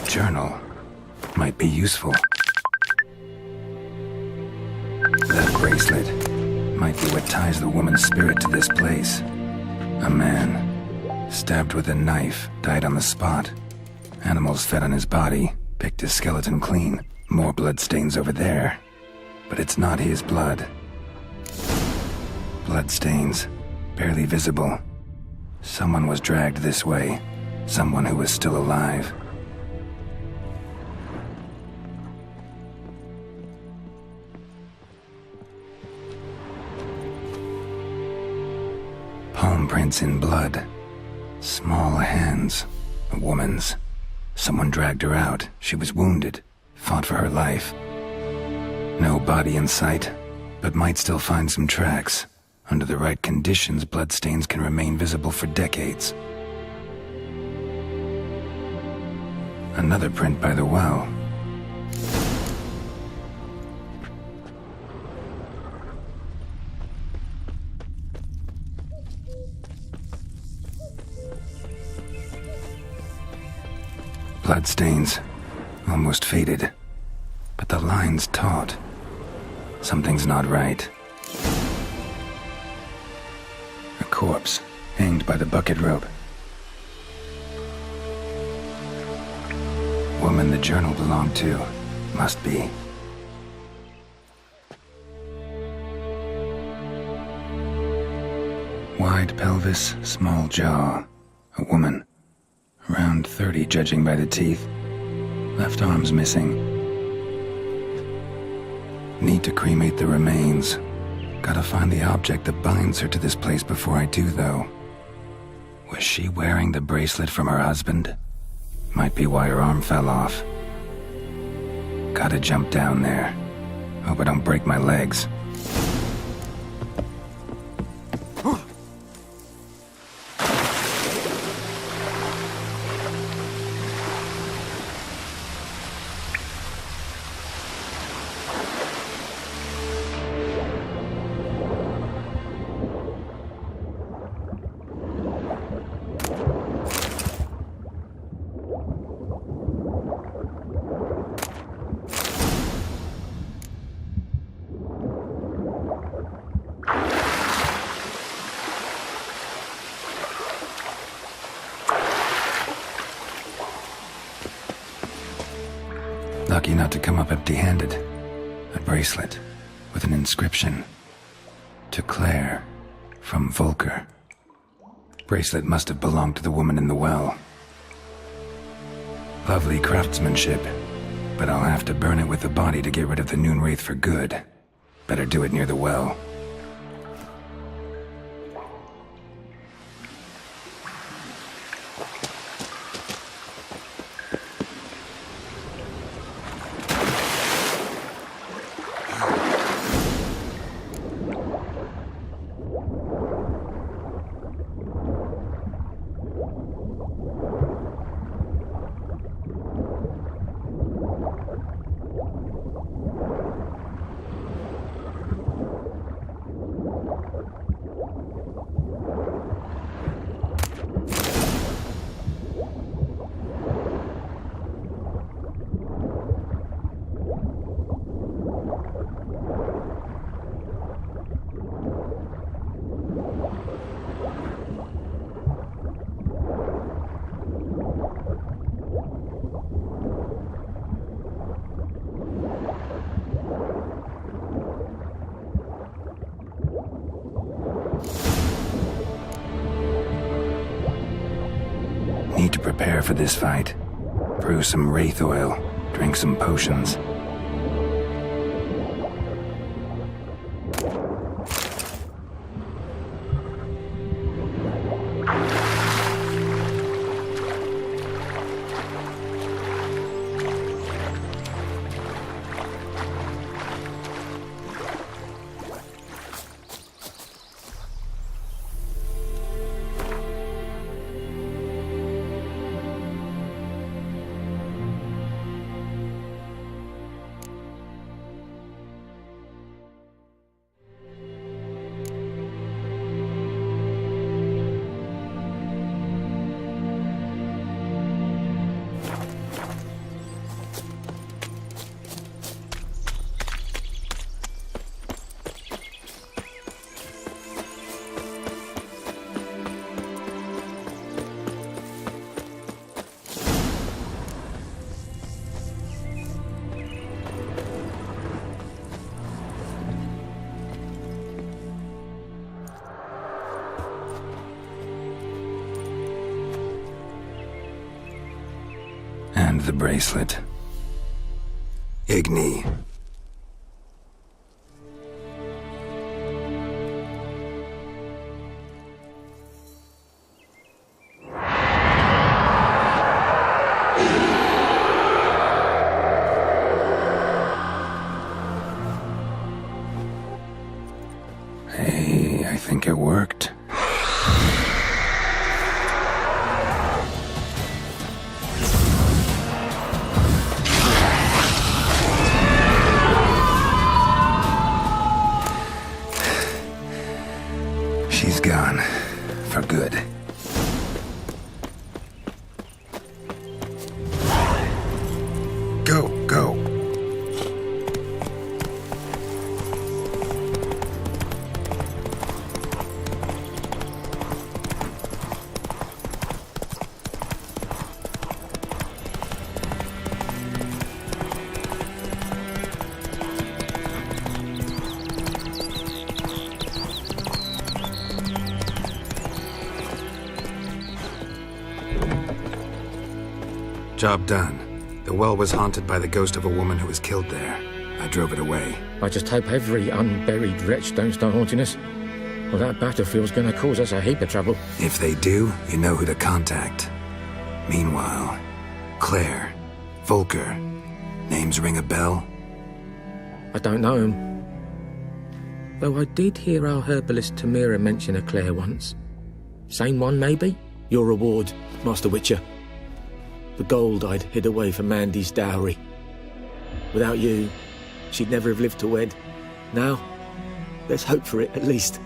journal might be useful. That bracelet might be what ties the woman's spirit to this place. A man, stabbed with a knife, died on the spot. Animals fed on his body, picked his skeleton clean. More bloodstains over there. But it's not his blood. Bloodstains, barely visible. Someone was dragged this way. Someone who was still alive. Palm prints in blood. Small hands. A woman's. Someone dragged her out. She was wounded. Fought for her life. No body in sight, but might still find some tracks. Under the right conditions, bloodstains can remain visible for decades. Another print by the well. Bloodstains, almost faded, but the line's taut. Something's not right. A corpse, hanged by the bucket rope. Woman the journal belonged to, must be. Wide pelvis, small jaw. A woman. Around 30, judging by the teeth. Left arm's missing. Need to cremate the remains. Gotta find the object that binds her to this place before I do, though. Was she wearing the bracelet from her husband? Might be why her arm fell off. Gotta jump down there. Hope I don't break my legs. Lucky not to come up empty-handed. A bracelet with an inscription. To Claire, from Volker. Bracelet must have belonged to the woman in the well. Lovely craftsmanship, but I'll have to burn it with the body to get rid of the Noon Wraith for good. Better do it near the well. Need to prepare for this fight. Brew some wraith oil, drink some potions. And the bracelet. Igni. Hey, I think it worked. She's gone. For good. Go, go. Job done. The well was haunted by the ghost of a woman who was killed there. I drove it away. I just hope every unburied wretch don't start haunting us. Well, that battlefield's gonna cause us a heap of trouble. If they do, you know who to contact. Meanwhile, Claire, Volker, names ring a bell? I don't know him. Though I did hear our herbalist Tamira mention a Claire once. Same one, maybe? Your reward, Master Witcher. The gold I'd hid away for Mandy's dowry. Without you, she'd never have lived to wed. Now, let's hope for it, at least.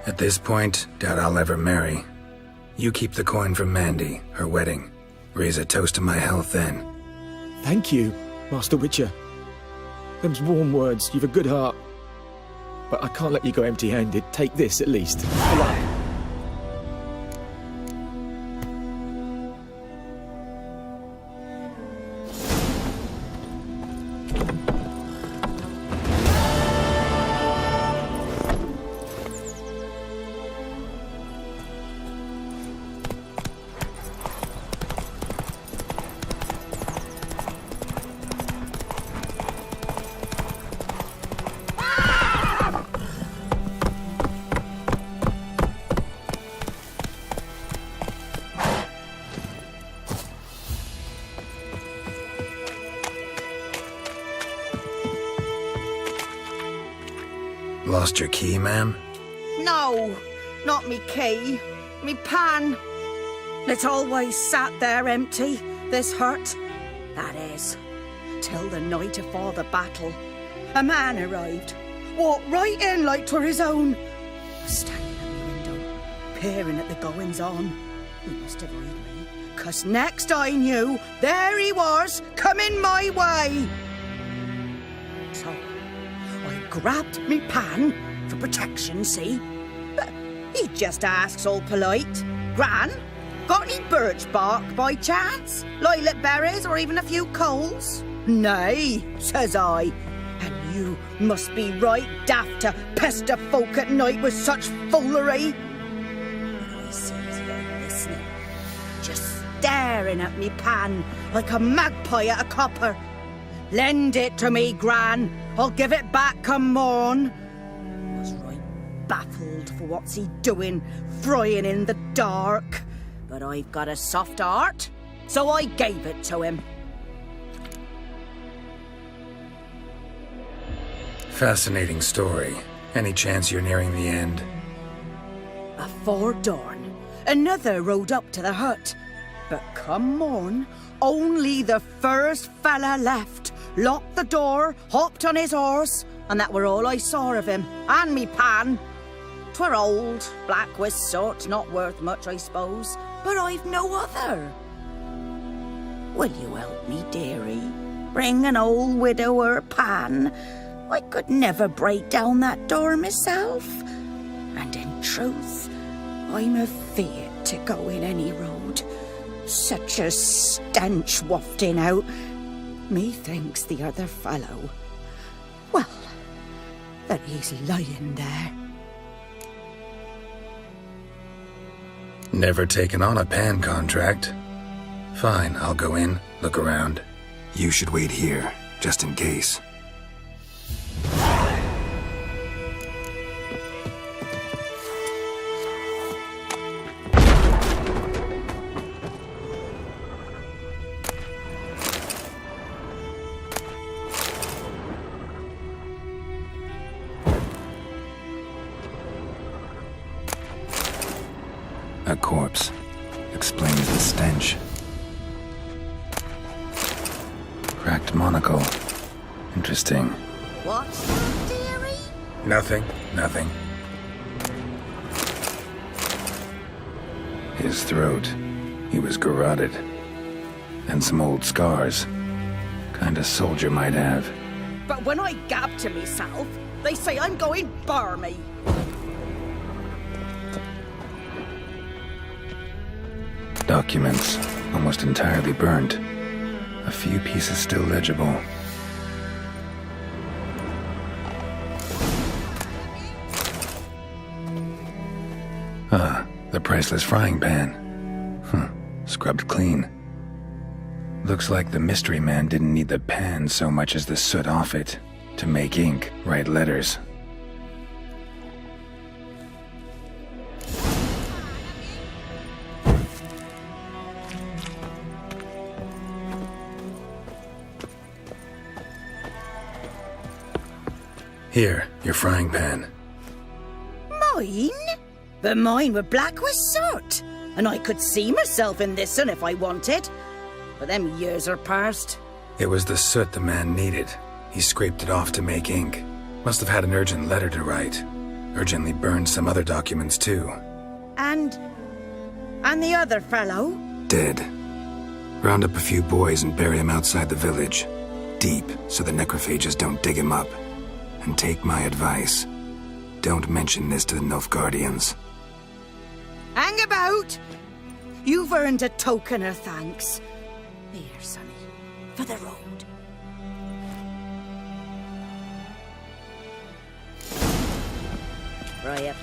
At this point, doubt I'll ever marry. You keep the coin from Mandy, her wedding. Raise a toast to my health then. Thank you, Master Witcher. Them's warm words, you've a good heart. But I can't let you go empty-handed. Take this, at least. Good luck. Lost your key, ma'am? No, not me key. Me pan. It's always sat there empty, this hut. That is, till the night afore the battle. A man arrived, walked right in like 'twere his own. Was standing at the window, peering at the goings-on. He must have heard me, 'cause next I knew, there he was, coming my way. So I grabbed me pan for protection, see? But he just asks all polite, Gran, got any birch bark by chance? Lilac berries or even a few coals? Nay, says I. And you must be right daft to pester folk at night with such foolery. And I sees him listening, just staring at me pan like a magpie at a copper. Lend it to me, Gran. I'll give it back come morn. Was right baffled for what's he doing, frying in the dark. But I've got a soft heart, so I gave it to him. Fascinating story. Any chance you're nearing the end? Afore dawn, another rode up to the hut. But come morn, only the first fella left. Locked the door, hopped on his horse, and that were all I saw of him, and me pan. 'Twere old, black with soot, not worth much, I suppose, but I've no other. Will you help me, dearie? Bring an old widower pan. I could never break down that door myself. And in truth, I'm afeard to go in any road. Such a stench wafting out. Methinks the other fellow, well, that he's lying there. Never taken on a pan contract. Fine, I'll go in, look around. You should wait here, just in case. A corpse. Explains the stench. Cracked monocle. Interesting. What, dearie? Nothing. His throat. He was garroted. And some old scars. Kind a soldier might have. But when I gab to myself, they say I'm going barmy. Documents. Almost entirely burnt. A few pieces still legible. The priceless frying pan. Scrubbed clean. Looks like the mystery man didn't need the pan so much as the soot off it to make ink, write letters. Here, your frying pan. Mine? But mine were black with soot, and I could see myself in this one if I wanted. But them years are past. It was the soot the man needed. He scraped it off to make ink. Must have had an urgent letter to write. Urgently burned some other documents too. And the other fellow? Dead. Round up a few boys and bury him outside the village. Deep, so the necrophages don't dig him up. And take my advice. Don't mention this to the Nilfgaardians. Hang about! You've earned a token of thanks. Here, sonny, for the road. Right up.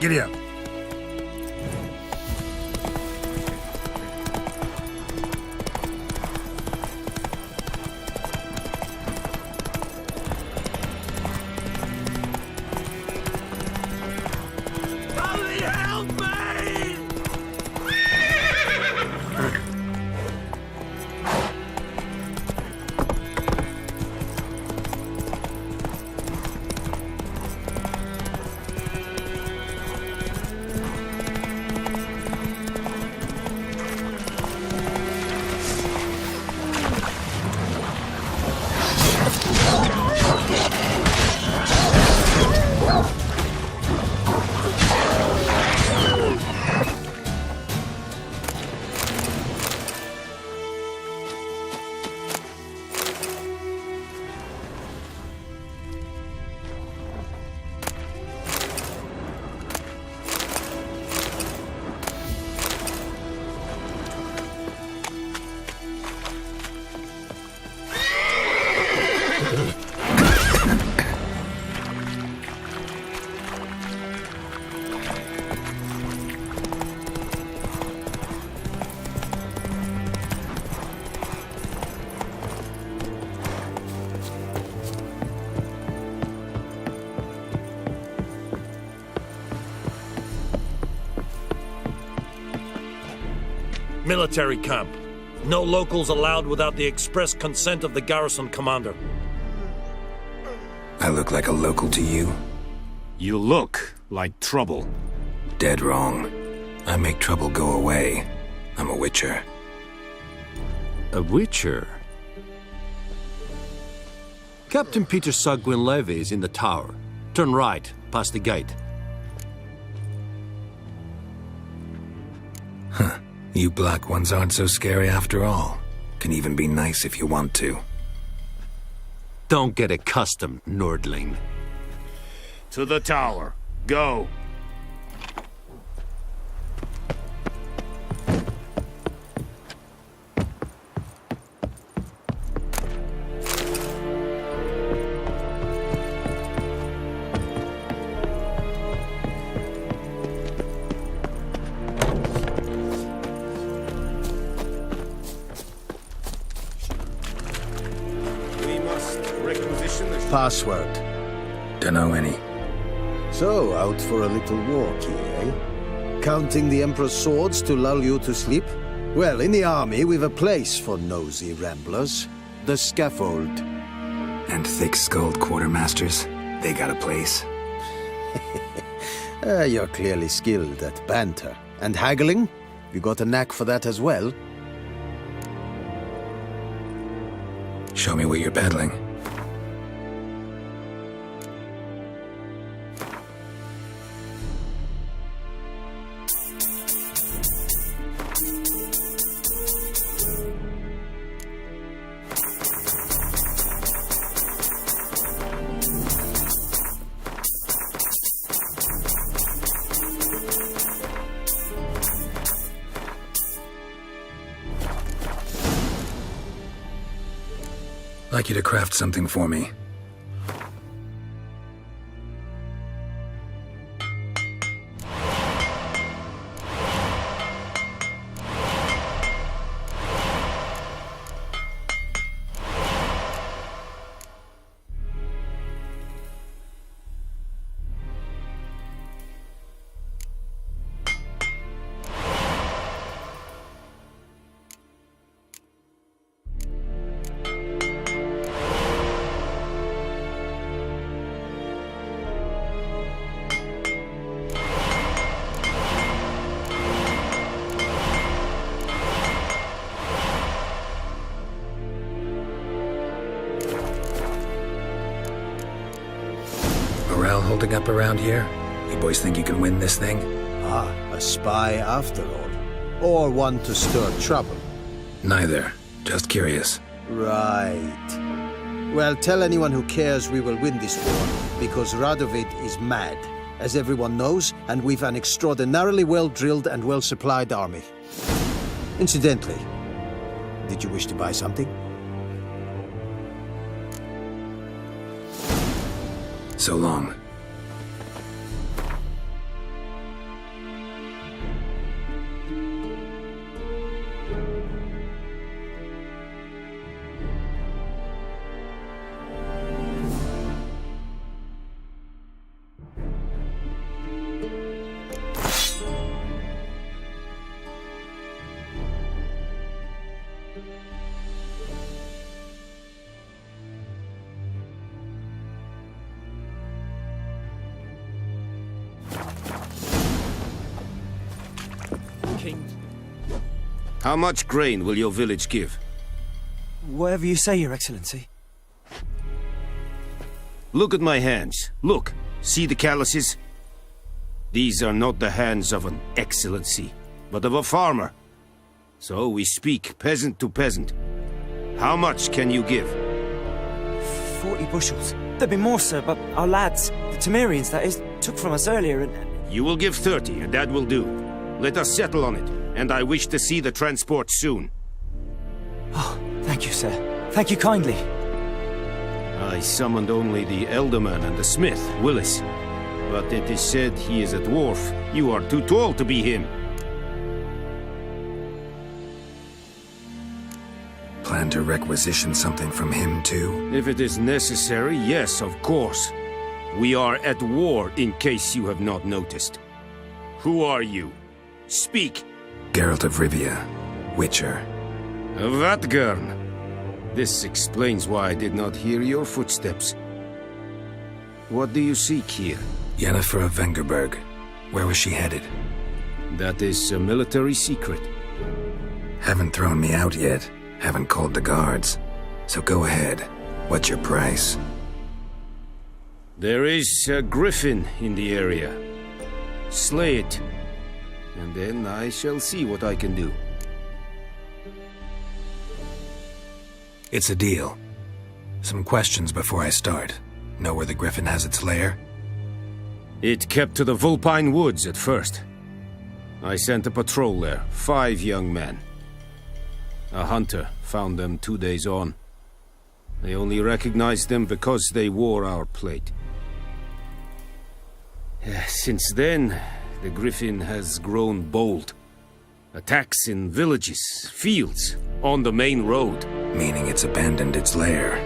Giddy up. Military camp. No locals allowed without the express consent of the garrison commander. I look like a local to you? You look like trouble. Dead wrong. I make trouble go away. I'm a Witcher. A Witcher? Captain Peter Sagwin Levy is in the tower. Turn right, past the gate. Huh. You black ones aren't so scary after all. Can even be nice if you want to. Don't get accustomed, Nordling. To the tower. Go. Password. Dunno any. So, out for a little walk here, eh? Counting the Emperor's swords to lull you to sleep? Well, in the army, we've a place for nosy ramblers. The scaffold. And thick-skulled quartermasters? They got a place? You're clearly skilled at banter. And haggling? You got a knack for that as well? Show me what you're peddling. Like you to craft something for me. Morale holding up around here? You boys think you can win this thing? Ah, a spy after all. Or one to stir trouble. Neither. Just curious. Right. Well, tell anyone who cares we will win this war, because Radovid is mad, as everyone knows, and we've an extraordinarily well-drilled and well-supplied army. Incidentally, did you wish to buy something? So long. How much grain will your village give? Whatever you say, Your Excellency. Look at my hands. Look. See the calluses? These are not the hands of an excellency, but of a farmer. So we speak peasant to peasant. How much can you give? 40 bushels. There'd be more, sir, but our lads, the Temerians, that is, took from us earlier and... You will give 30, and that will do. Let us settle on it, and I wish to see the transport soon. Oh, thank you, sir. Thank you kindly. I summoned only the Elderman and the smith, Willis. But it is said he is a dwarf. You are too tall to be him. Plan to requisition something from him, too? If it is necessary, yes, of course. We are at war, in case you have not noticed. Who are you? Speak! Geralt of Rivia. Witcher. Wticher. This explains why I did not hear your footsteps. What do you seek here? Yennefer of Vengerberg. Where was she headed? That is a military secret. Haven't thrown me out yet. Haven't called the guards. So go ahead. What's your price? There is a griffin in the area. Slay it, and then I shall see what I can do. It's a deal. Some questions before I start. Know where the griffin has its lair? It kept to the Vulpine Woods at first. I sent a patrol there, 5 young men. A hunter found them 2 days on. They only recognized them because they wore our plate. Since then, the griffin has grown bold. Attacks in villages, fields, on the main road. Meaning it's abandoned its lair.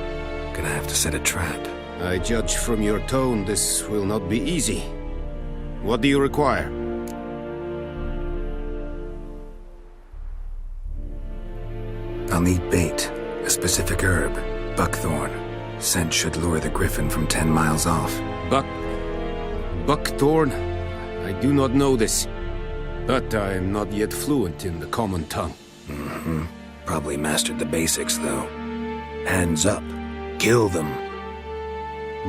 Gonna have to set a trap. I judge from your tone this will not be easy. What do you require? I'll need bait, a specific herb, buckthorn. Scent should lure the griffin from 10 miles off. Buckthorn? I do not know this, but I am not yet fluent in the common tongue. Probably mastered the basics, though. Hands up. Kill them.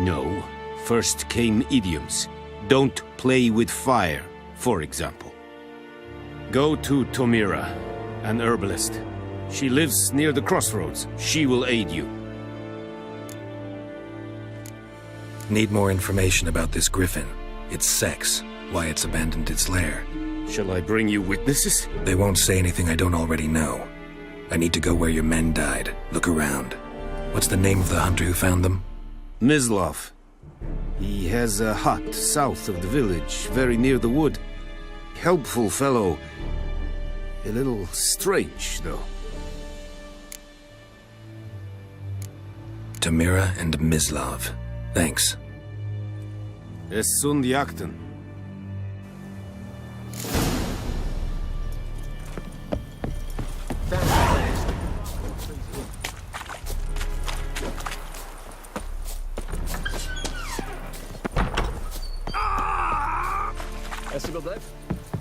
No. First came idioms. Don't play with fire, for example. Go to Tomira, an herbalist. She lives near the crossroads. She will aid you. Need more information about this griffin. Its sex, why it's abandoned its lair. Shall I bring you witnesses? They won't say anything I don't already know. I need to go where your men died. Look around. What's the name of the hunter who found them? Mislav. He has a hut south of the village, very near the wood. Helpful fellow. A little strange, though. Tomira and Mislav. Thanks. Es sunt jakten. Esse godlev?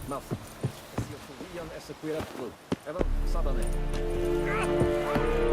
Maf. Esse eu fui esse cuira. Evan, sabe, né?